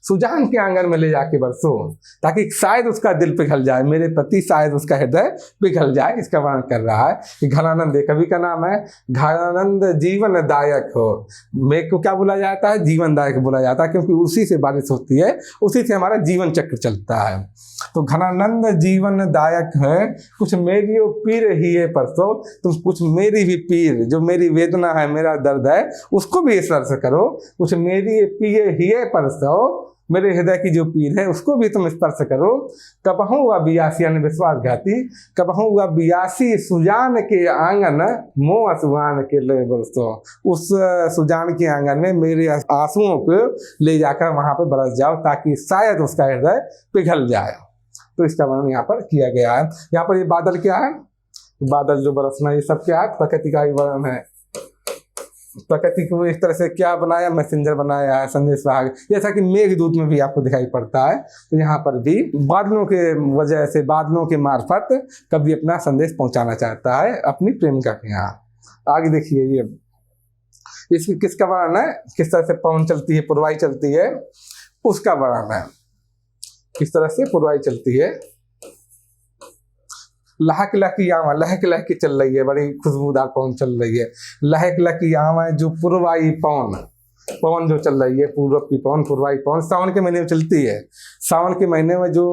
सुजान के आंगन में ले जाके बरसो, ताकि शायद उसका दिल पिघल जाए, मेरे प्रति शायद उसका हृदय पिघल जाए। इसका वर्णन कर रहा है कि घनानंद, कवि का नाम है घनानंद, जीवनदायक हो। मेघ को क्या बोला जाता है? जीवनदायक बोला जाता है, क्योंकि उसी से बारिश होती है, उसी से हमारा जीवन चक्र चलता है। तो घनानंद जीवनदायक है, कुछ मेरी वो पीर ही है परसो, तुम कुछ मेरी भी पीर, जो मेरी वेदना है, मेरा दर्द है, उसको भी स्पर्श करो। कुछ मेरी पिए ही है परसो, मेरे हृदय की जो पीर है उसको भी तुम स्पर्श करो। कबहू हुआ बियासी, यानी विश्वासघाती, कबहू हुआ बियासी सुजान के आंगन, मोह सुजान के ले बरसो, उस सुजान के आंगन में मेरे आंसुओं को ले जाकर वहां पर बरस जाओ, ताकि शायद उसका हृदय पिघल जाए। तो इसका वर्णन यहाँ पर किया गया है। यहाँ पर ये बादल क्या है? बादल जो बरसना, ये सब क्या है? प्रकृति का ही वर्णन है। प्रकृति को इस तरह से क्या बनाया? मैसेंजर बनाया है, संदेश वाहक, जैसा कि मेघदूत में भी आपको दिखाई पड़ता है। तो यहाँ पर भी बादलों के वजह से, बादलों के मार्फत कभी अपना संदेश पहुंचाना चाहता है अपनी प्रेमिका के यहाँ। आगे देखिए, ये इसकी किसका वर्णन है? किस तरह से पवन चलती है, पुरवाई चलती है, उसका वर्णन है। किस तरह से पुरवाई चलती है। लहक लहकी आवा, लहक लहक के चल रही है, बड़ी खुशबूदार पवन चल रही है। लहक लहकी आवा जो पुरवाई पवन, पवन जो चल रही है, पूर्व की पवन, पुरवाई पवन, सावन के महीने में चलती है। सावन के महीने में जो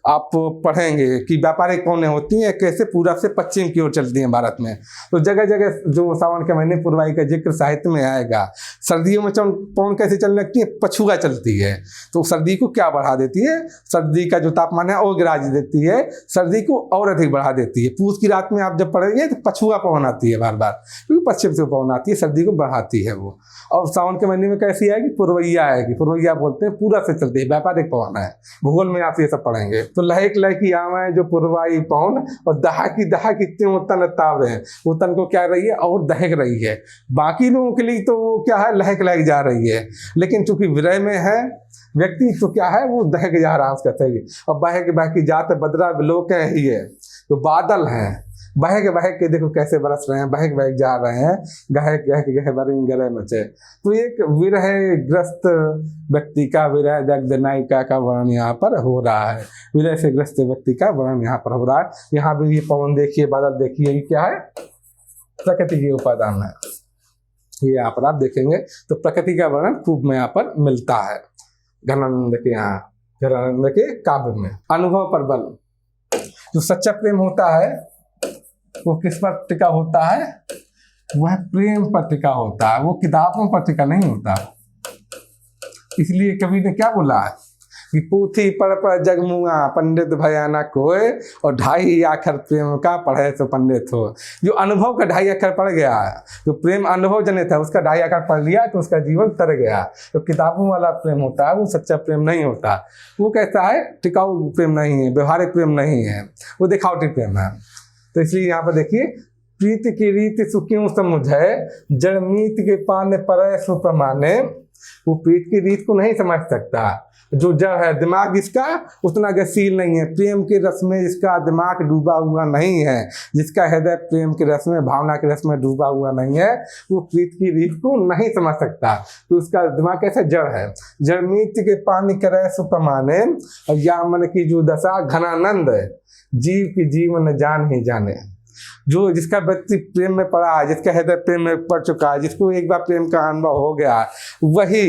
आप पढ़ेंगे कि व्यापारिक पवनें होती हैं, कैसे पूरब से पश्चिम की ओर चलती हैं भारत में। तो जगह जगह जो सावन के महीने पुरवाई का जिक्र साहित्य में आएगा। सर्दियों में पवन कैसे चलने लगती है? पछुआ चलती है। तो सर्दी को क्या बढ़ा देती है? सर्दी का जो तापमान है और गिरा देती है, सर्दी को और अधिक बढ़ा देती है। पूस की रात में आप जब पढ़ेंगे तो पछुआ पवन आती है बार बार, क्योंकि पश्चिम से पवन आती है, सर्दी को बढ़ाती है वो। और सावन के महीने में कैसी आएगी? पुरवैया आएगी। पुरवैया बोलते हैं पूरा से चलती है, व्यापारिक पवन है। भूगोल में आप ये सब पढ़ेंगे। तो लहक लहकी आवा जो पुरवाई पवन, और दहाकी दहाकी त्यों तन ताव रहे, वो तन को क्या रही है? और दहक रही है। बाकी लोगों के लिए तो वो क्या है? लहक लहक जा रही है, लेकिन चूंकि विरह में है व्यक्ति, तो क्या है? वो दहक जा रहा है उसका सही। और बहक बहकी जात बदरा विलोक ही है। तो बादल हैं, बहक बहक के देखो कैसे बरस रहे हैं, बहक बहक जा रहे हैं, गहक गहक गह बरिंग गरे मचे। तो एक विरह ग्रस्त व्यक्ति का, विरह दग्ध नायिका का वर्णन यहाँ पर हो रहा है। विरह से ग्रस्त व्यक्ति का वर्णन यहाँ पर हो रहा है। यहाँ भी ये पवन देखिए, बादल देखिए, ये क्या है? प्रकृति के उपादान है। ये यहाँ पर आप देखेंगे तो प्रकृति का वर्णन खूब में यहाँ पर मिलता है घनानंद के यहाँ, घनानंद के काव्य में। अनुभव पर बल, जो सच्चा प्रेम होता है वो किस पर टिका होता है? वह प्रेम पर टिका होता है, वो किताबों पर टिका नहीं होता। इसलिए कवि ने क्या बोला है कि पोथी पढ़ पढ़ जगमुआ पंडित भयानक होए, और ढाई अक्षर प्रेम का पढ़े तो पंडित हो। जो अनुभव का ढाई अक्षर पढ़ गया है, जो प्रेम अनुभव जनित है, उसका ढाई अक्षर पढ़ लिया तो उसका जीवन तर गया। तो किताबों वाला प्रेम होता है वो सच्चा प्रेम नहीं होता। वो कैसा है? टिकाऊ प्रेम नहीं है, व्यवहारिक प्रेम नहीं है, वो दिखावटी प्रेम है। तो इसलिए यहाँ पर देखिए, प्रीति की रीति सुक्यों समुझे, जड़ मीत के पाने पर सो प्रमाणे। वो प्रीत की रीत को नहीं समझ सकता। जो जड़ है, दिमाग इसका उतना गतिशील नहीं है, प्रेम के रस में इसका दिमाग डूबा हुआ नहीं है, जिसका हृदय प्रेम के रस में, भावना के रस में डूबा हुआ नहीं है, वो प्रीत की रीत को नहीं समझ सकता। तो उसका दिमाग कैसे? जड़ है। जड़ मीत के पानी करे सुपमाने, और या मन की जो दशा घनानंद है, जीव की जीवन जान ही जाने। जो जिसका व्यक्ति प्रेम में पड़ा है, जिसका हृदय प्रेम में पड़ चुका है, जिसको एक बार प्रेम का अनुभव हो गया, वही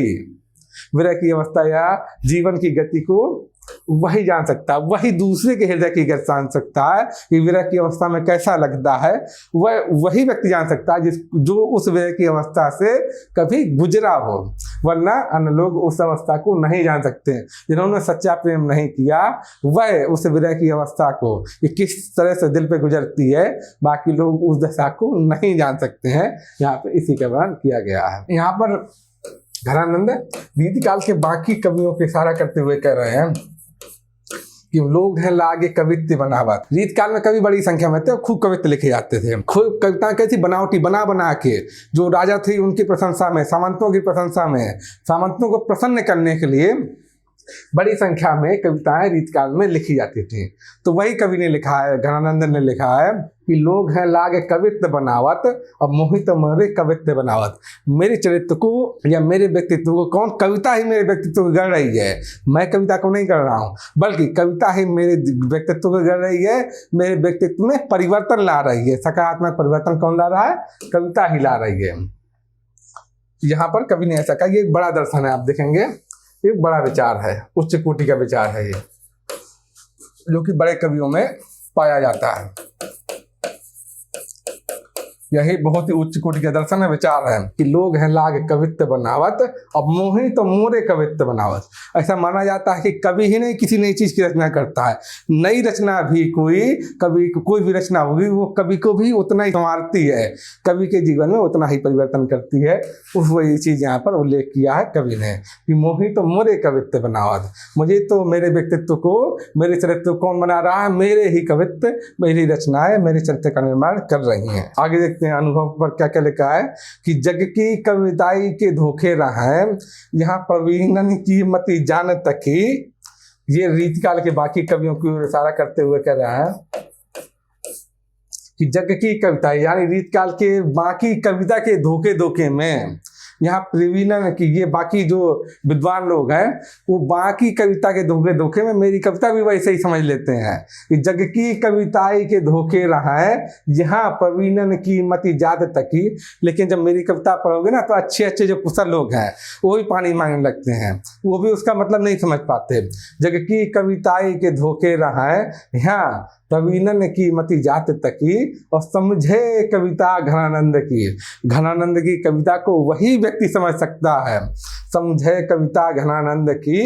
विरह की अवस्था या जीवन की गति को वही जान सकता है, वही दूसरे के हृदय की गति जान सकता है कि विरह की अवस्था में कैसा लगता है। वही व्यक्ति जान सकता है जो उस विरह की अवस्था से कभी गुजरा हो, वरना अन्य लोग उस अवस्था को नहीं जान सकते। जिन्होंने सच्चा प्रेम नहीं किया वह उस विरह की अवस्था को कि किस तरह से दिल पे गुजरती है, बाकी लोग उस दशा को नहीं जान सकते हैं। यहाँ पे इसी का वर्णन किया गया है। यहाँ पर घनानंद रीतिकाल के बाकी कवियों के इशारा करते हुए कह रहे हैं कि लोग हैं लागे कवित्व बनावत। रीतकाल में कवि बड़ी संख्या में थे, खूब कवित्व लिखे जाते थे। खूब कविताएं कैसी बनावटी बना के, जो राजा थे उनकी प्रशंसा में, सामंतों की प्रशंसा में, सामंतों को प्रसन्न करने के लिए बड़ी संख्या में कविताएं रीतकाल में लिखी जाती थी। तो वही कवि ने लिखा है, घनानंद ने लिखा है कि लोग हैं लागे कवित्व बनावत और मोहित मोरे कवित्व बनावत। मेरे चरित्र को या मेरे व्यक्तित्व को कौन, कविता ही मेरे व्यक्तित्व को गढ़ रही है। मैं कविता को नहीं गढ़ रहा हूँ, बल्कि कविता ही मेरे व्यक्तित्व को गढ़ रही है, मेरे व्यक्तित्व में परिवर्तन ला रही है। सकारात्मक परिवर्तन कौन ला रहा है? कविता ही ला रही है। यहाँ पर कवि ने ऐसा कहा, ये एक बड़ा दर्शन है, आप देखेंगे एक बड़ा विचार है, उच्च कोटि का विचार है ये, जो कि बड़े कवियों में पाया जाता है। यही बहुत ही उच्च कोटि का दर्शन है, विचार है कि लोग हैं लाग कवित्व बनावत और मोहि तो मोरे कवित्व बनावत। ऐसा माना जाता है कि कवि ही नहीं किसी नई चीज की रचना करता है, नई रचना भी कोई भी रचना होगी वो कवि को भी उतना ही संवारती है, कवि के जीवन में उतना ही परिवर्तन करती है। वही चीज यहाँ पर उल्लेख किया है कवि ने कि मोहि तो मोरे कवित्व बनावत। मुझे तो मेरे व्यक्तित्व को, मेरे चरित्र को कौन बना रहा है? मेरे ही कवित्व, मेरी रचनाएं मेरे चरित्र का निर्माण कर रही हैं। आगे देखते हैं अनुभव पर क्या क्या लिखा है कि जग की कविताई के धोखे रहें, यहाँ प्रवीणन की मति जान तकी। ये रीतकाल के बाकी कवियों की ओर इशारा करते हुए कह रहा है कि जग की कविताई यानी रीतकाल के बाकी कविता के धोखे में, यहाँ प्रवीणन की, ये बाकी जो विद्वान लोग हैं वो बाकी कविता के धोखे में मेरी कविता भी वैसे ही समझ लेते हैं कि जग की कविताई के धोखे रहा, यहाँ प्रवीणन की मति जात तकी। लेकिन जब मेरी कविता पढ़ोगे ना तो अच्छे अच्छे जो कुशल लोग हैं वो भी पानी मांगने लगते हैं, वो भी उसका मतलब नहीं समझ पाते। जग की कविताई के धोखे रहा, यहाँ प्रवीणन की मति जात तकी और समझे कविता घनानंद की। घनानंद की कविता को वही व्यक्ति समझ सकता है। समझे कविता घनानंद की,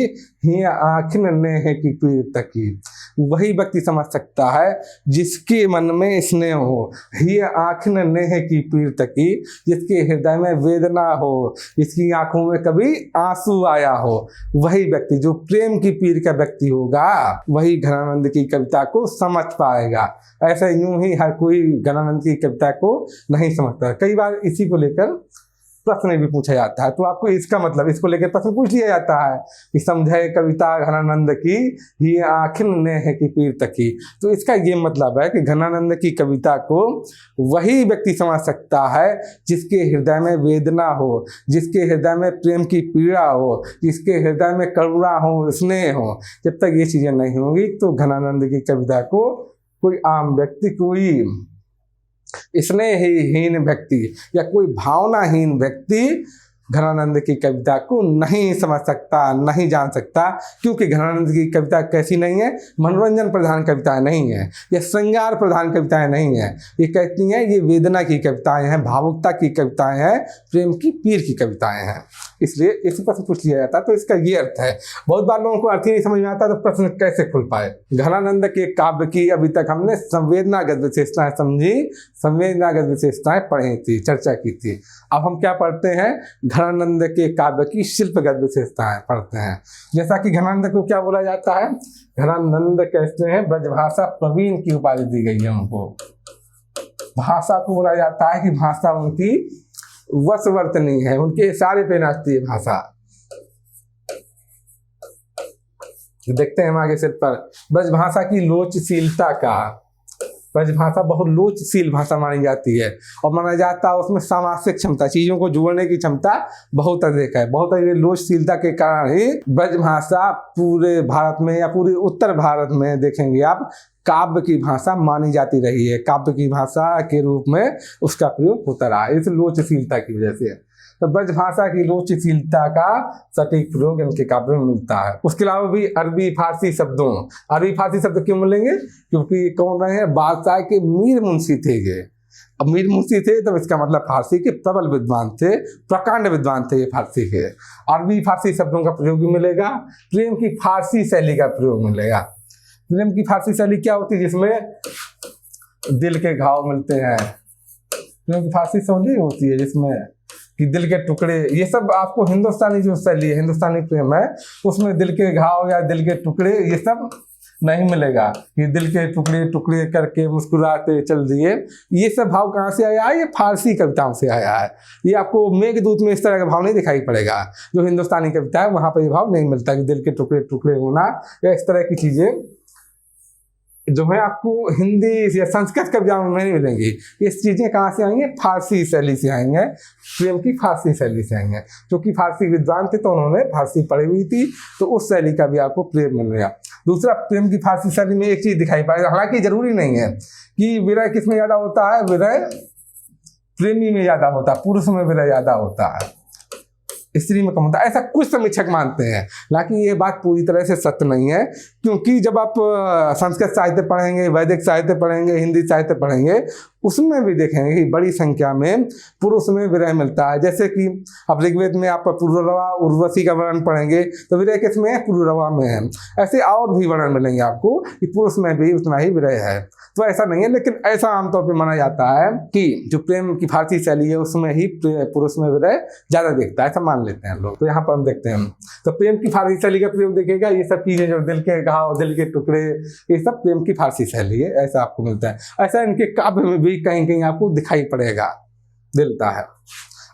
ही आँखिन नेह की पीर तकी। वही व्यक्ति समझ सकता है जिसके मन में स्नेह हो, ही आँखिन नेह की पीर तकी, जिसके हृदय में वेदना हो, जिसकी आंखों में कभी आंसू आया हो। वही व्यक्ति जो प्रेम की पीर का व्यक्ति होगा वही घनानंद की कविता को समझ पाएगा। ऐसा यूं ही हर कोई घनानंद की कविता को नहीं समझता। कई बार इसी को लेकर प्रश्न भी पूछा जाता है, तो आपको इसका मतलब, इसको लेकर प्रश्न पूछ लिया जाता है कि समझे कविता घनानंद की, ही आँखिन नेह की पीर तकी। तो इसका ये मतलब है कि घनानंद की कविता को वही व्यक्ति समझ सकता है जिसके हृदय में वेदना हो, जिसके हृदय में प्रेम की पीड़ा हो, जिसके हृदय में करुणा हो, स्नेह हो। जब तक ये चीजें नहीं होंगी तो घनानंद की कविता को कोई आम व्यक्ति, कोई स्नेहहीन व्यक्ति या कोई भावनाहीन व्यक्ति घनानंद की कविता को नहीं समझ सकता, नहीं जान सकता। क्योंकि घनानंद की कविता कैसी नहीं है? मनोरंजन प्रधान कविताएं नहीं है, ये श्रृंगार प्रधान कविताएं नहीं है। ये कहती हैं ये वेदना की कविताएं हैं, भावुकता की कविताएं हैं, प्रेम की पीर की कविताएं हैं। इसलिए इस प्रश्न पूछ लिया जाता है तो इसका ये अर्थ है। बहुत बार लोगों को अर्थ ही नहीं समझ में आता तो प्रश्न कैसे खुल पाए। घनानंद के काव्य की अभी तक हमने संवेदनागत विशेषताएं समझी, संवेदनागत विशेषताएं पढ़ी थी, चर्चा की थी। अब हम क्या पढ़ते हैं? घनानंद के काव्य की शिल्पगत विशेषताएं पढ़ते हैं। जैसा कि घनानंद को क्या बोला जाता है? घनानंद कहते हैं ब्रजभाषा प्रवीण की उपाधि दी गई है उनको। भाषा को बोला जाता है कि भाषा उनकी वशवर्तनी है, उनके इशारे पे नाचती है भाषा। देखते हैं हम आगे से पर ब्रजभाषा की लोचशीलता का। ब्रजभाषा बहुत लोचशील भाषा मानी जाती है और माना जाता है उसमें सामासिक क्षमता, चीजों को जोड़ने की क्षमता बहुत अधिक है। बहुत अधिक लोचशीलता के कारण ही ब्रजभाषा पूरे भारत में या पूरे उत्तर भारत में देखेंगे आप काव्य की भाषा मानी जाती रही है। काव्य की भाषा के रूप में उसका प्रयोग होता रहा इस लोचशीलता की वजह से। तो ब्रजभाषा की लोचशीलता का सटीक प्रयोग इनके काव्य में मिलता है। उसके अलावा भी अरबी फारसी शब्दों, अरबी फारसी शब्द क्यों मिलेंगे? क्योंकि कौन रहे हैं? बादशाह के मीर मुंशी थे ये। अब मीर मुंशी थे तब इसका मतलब फारसी के प्रबल विद्वान थे, प्रकांड विद्वान थे ये फारसी के। अरबी फारसी शब्दों का प्रयोग भी मिलेगा, प्रेम की फारसी शैली का प्रयोग मिलेगा। प्रेम की फारसी शैली क्या होती है? जिसमें दिल के घाव मिलते हैं। प्रेम की फारसी शैली होती है जिसमें कि दिल के टुकड़े, ये सब आपको हिंदुस्तानी जो शैली है, हिंदुस्तानी प्रेम है, उसमें दिल के घाव या दिल के टुकड़े ये सब नहीं मिलेगा। ये दिल के टुकड़े टुकड़े करके मुस्कुराते चल दिए, ये सब भाव कहाँ से आया है? ये फारसी कविताओं से आया है। ये आपको मेघदूत में इस तरह का भाव नहीं दिखाई पड़ेगा। जो हिंदुस्तानी कविता है वहाँ पर ये भाव नहीं मिलता कि दिल के टुकड़े टुकड़े होना या इस तरह की चीजें जो है आपको हिंदी या संस्कृत कविताओं में नहीं मिलेंगी। ये चीजें कहाँ से आएंगे? फारसी शैली से आएंगे, प्रेम की फारसी शैली से आएंगे। क्योंकि फारसी विद्वान थे तो उन्होंने फारसी पढ़ी हुई थी, तो उस शैली का भी आपको प्रेम मिलेगा। दूसरा, प्रेम की फारसी शैली में एक चीज दिखाई पड़ेगा, हालांकि जरूरी नहीं है कि विरह किस में ज्यादा होता है, विरह प्रेमी में ज्यादा होता है, पुरुष में विरह ज्यादा होता है, स्त्री में कम होता है, ऐसा कुछ समीक्षक मानते हैं। हालांकि ये बात पूरी तरह से सत्य नहीं है, क्योंकि जब आप संस्कृत साहित्य पढ़ेंगे, वैदिक साहित्य पढ़ेंगे, हिंदी साहित्य पढ़ेंगे, उसमें भी देखेंगे कि बड़ी संख्या में पुरुष में विरह मिलता है। जैसे कि अब ऋग्वेद में आप पुरुरवा उर्वशी का वर्णन पढ़ेंगे तो विरह किसमें है? पुरुरवा में है। ऐसे और भी वर्णन मिलेंगे आपको कि पुरुष में भी उतना ही विरह है। तो ऐसा नहीं है, लेकिन ऐसा आमतौर पर माना जाता है कि जो प्रेम की फारसी शैली है उसमें ही पुरुष में विरह ज्यादा दिखता है, ऐसा मान लेते हैं लोग। तो यहाँ पर हम देखते हैं, तो प्रेम की फारसी शैली का प्रयोग देखेगा, ये सब चीजें जो दिल के घाव, दिल के टुकड़े, ये सब प्रेम की फारसी शैली है, ऐसा आपको मिलता है। ऐसा इनके काव्य में भी कहीं कहीं आपको दिखाई पड़ेगा, मिलता है।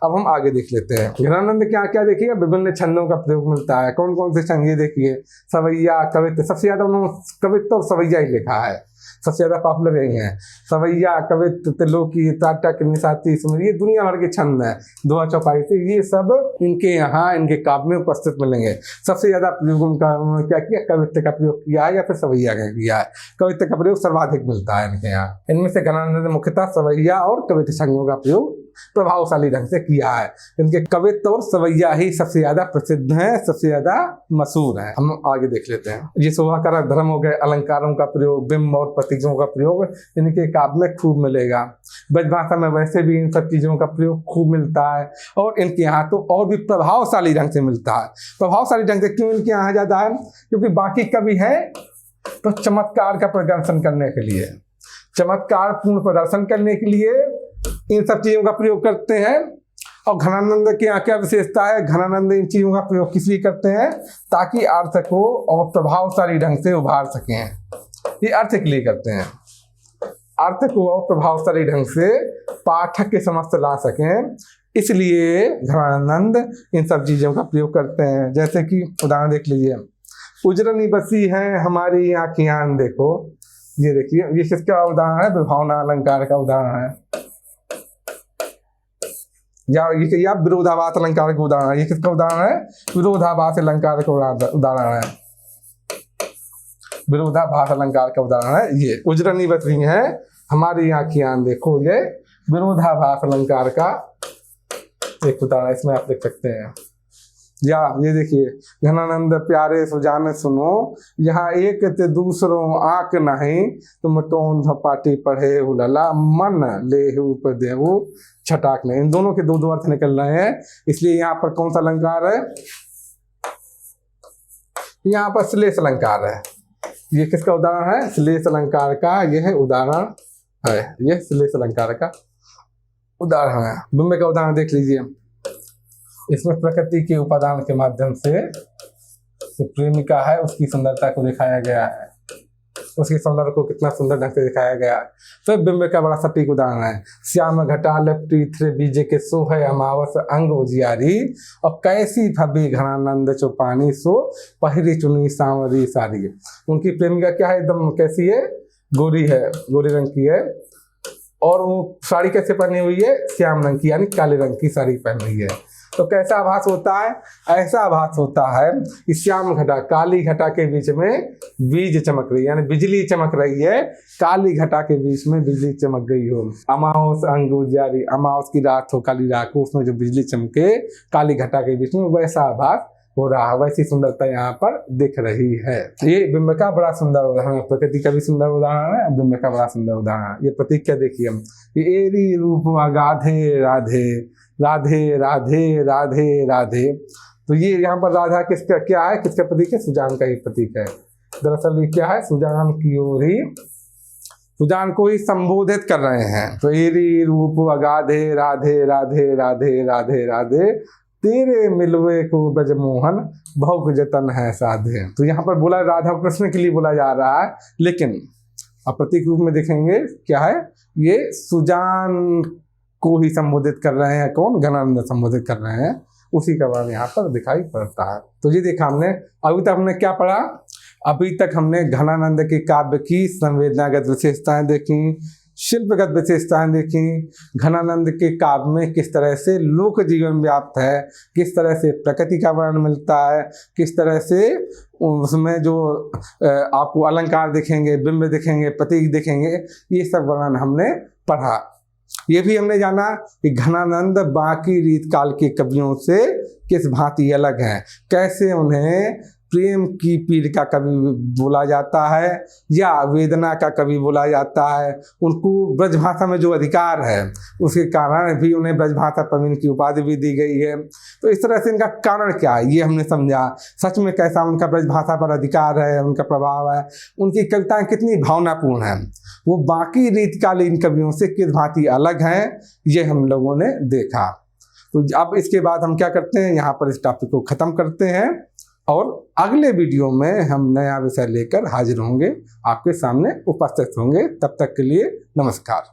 अब हम आगे देख लेते हैं घनानंद क्या क्या देखिएगा, विभिन्न छंदों का प्रयोग मिलता है। कौन कौन से छंद? ये देखिए, सवैया, कवित्व, सबसे ज्यादा उन्होंने कवित्व और सवैया ही लिखा है, सबसे ज्यादा पॉपुलर यही है। सवैया, कवित्व, त्रिलोकी, त्राटक, निशाती, स्मृति, ये दुनिया भर के छंद हैं, दोहा चौपाई से, ये सब इनके यहाँ इनके काव्य में उपस्थित मिलेंगे। सबसे ज्यादा प्रयोग उनका उन्होंने क्या किया? कवित्व का प्रयोग किया है या फिर सवैया का किया है। कवित्व का प्रयोग सर्वाधिक मिलता है इनके यहाँ। इनमें से घनानंद ने मुख्यतः सवैया और कवित्व छंदों का प्रयोग प्रभावशाली ढंग से किया है। इनके कवित्व और सवैया ही सबसे ज्यादा प्रसिद्ध हैं, सबसे ज्यादा मशहूर हैं। हम आगे देख लेते हैं। ये शोभाकारक धर्म हो गए, अलंकारों का प्रयोग, बिंब और प्रतीकों का प्रयोग इनके काव्य में खूब मिलेगा। ब्रजभाषा में वैसे भी इन सब चीजों का प्रयोग खूब मिलता है, और इनके यहाँ तो और भी प्रभावशाली ढंग से मिलता है। प्रभावशाली ढंग से क्यों इनके यहाँ ज्यादा है? क्योंकि बाकी कवि है तो चमत्कार का प्रदर्शन करने के लिए, चमत्कार पूर्ण प्रदर्शन करने के लिए इन सब चीजों का प्रयोग करते हैं। और घनानंद के यहाँ क्या विशेषता है? घनानंद इन चीजों का प्रयोग किस लिए करते हैं? ताकि अर्थ को और प्रभावशाली ढंग से उभार सकें। ये अर्थ के लिए करते हैं, अर्थ को और प्रभावशाली ढंग से पाठक के समक्ष ला सकें, इसलिए घनानंद इन सब चीजों का प्रयोग करते हैं। जैसे कि उदाहरण देख लीजिए, उजरनी बसी है हमारी आँखियाँ देखो, ये देखिए, ये किसका उदाहरण है? विभावना अलंकार का उदाहरण है, या विरोधाभास अलंकार का उदाहरण है। ये किसका उदाहरण है? विरोधाभास अलंकार का उदाहरण है, विरोधाभास अलंकार का उदाहरण है। ये उजरनी बसी है हमारी आँखियाँ देखो, ये विरोधाभास अलंकार का एक उदाहरण, इसमें आप देख सकते हैं। या ये देखिए, घनानंद प्यारे सुजान सुनो, यहाँ एक ते दूसरों आंक नहीं, तुम टोन झपाटी पढ़े हुलला, मन ले उपदेव छटाक नहीं। इन दोनों के दो दो अर्थ निकल रहे हैं, इसलिए यहाँ पर कौन सा अलंकार है? यहाँ पर श्लेष अलंकार है। ये किसका उदाहरण है? श्लेष अलंकार का यह उदाहरण है, यह श्लेष अलंकार का उदाहरण है। बिंब का उदाहरण देख लीजिए, इसमें प्रकृति के उपादान के माध्यम से जो प्रेमिका है उसकी सुंदरता को दिखाया गया है, उसके सौंदर्य को कितना सुंदर ढंग से दिखाया गया है। तो बिंब का बड़ा सटीक उदाहरण है। श्याम घटा लपटी थे बीजे के सो है अमावस अंग उजियारी, और कैसी भव्य घनानंद चौपानी सो पहरी चुनी सांवरी सारी। उनकी प्रेमिका क्या है? एकदम कैसी है? गोरी है, गोरी रंग की है, और वो साड़ी कैसे पहनी हुई है? श्याम रंग की, यानी काले रंग की साड़ी पहनी हुई है। तो कैसा आभास होता है? ऐसा आभास होता है कि श्याम घटा, काली घटा के बीच में बीज चमक रही है, यानी बिजली चमक रही है, काली घटा के बीच में बिजली चमक गई हो। अमावस अंग उजियारी, अमावस की रात हो, काली रात हो, उसमें जो बिजली चमके काली घटा के बीच में, वैसा आभास हो रहा है, वैसी सुंदरता यहाँ पर दिख रही है। ये बिंब का बड़ा सुंदर उदाहरण है, प्रकृति का भी सुंदर उदाहरण है, बिंब का बड़ा सुंदर उदाहरण है। ये प्रतीक क्या देखिए हम, ये एरी रूप अगाधे राधे राधे राधे राधे राधे। तो ये यहाँ पर राधा किसका क्या है? किसका प्रतीक है? सुजान का ही प्रतीक है। दरअसल ये क्या है? सुजान की ओर ही, सुजान को ही संबोधित कर रहे हैं। तो एरी रूप अगाधे राधे राधे राधे राधे राधे, तेरे मिलवे को ब्रजमोहन बहुत जतन है साधे। तो यहाँ पर बोला राधा कृष्ण के लिए बोला जा रहा है, लेकिन अब प्रतीक रूप में देखेंगे क्या है, ये सुजान को ही संबोधित कर रहे हैं। कौन? घनानंद संबोधित कर रहे हैं, उसी का वर्णन यहाँ पर दिखाई पड़ता है। तो ये देखा हमने, अभी तक हमने क्या पढ़ा? अभी तक हमने घनानंद के काव्य की संवेदनागत विशेषताएं देखी, शिल्पगत विशेषताएं देखी, घनानंद के काव्य में किस तरह से लोक जीवन व्याप्त है, किस तरह से प्रकृति का वर्णन मिलता है, किस तरह से उसमें जो आपको अलंकार दिखेंगे, बिंब दिखेंगे, प्रतीक दिखेंगे, ये सब वर्णन हमने पढ़ा। ये भी हमने जाना कि घनानंद बाकी रीत काल के कवियों से किस भांति अलग हैं, कैसे उन्हें प्रेम की पीड़ का कवि बोला जाता है या वेदना का कवि बोला जाता है। उनको ब्रजभाषा में जो अधिकार है उसके कारण भी उन्हें ब्रजभाषा प्रवीण की उपाधि भी दी गई है। तो इस तरह से इनका कारण क्या है ये हमने समझा, सच में कैसा उनका ब्रजभाषा पर अधिकार है, उनका प्रभाव है, उनकी कविताएं कितनी भावनापूर्ण हैं, वो बाकी रीतकालीन कवियों से किस भांति अलग हैं, ये हम लोगों ने देखा। तो अब इसके बाद हम क्या करते हैं, यहाँ पर इस टॉपिक को ख़त्म करते हैं और अगले वीडियो में हम नया विषय लेकर हाजिर होंगे, आपके सामने उपस्थित होंगे। तब तक के लिए नमस्कार।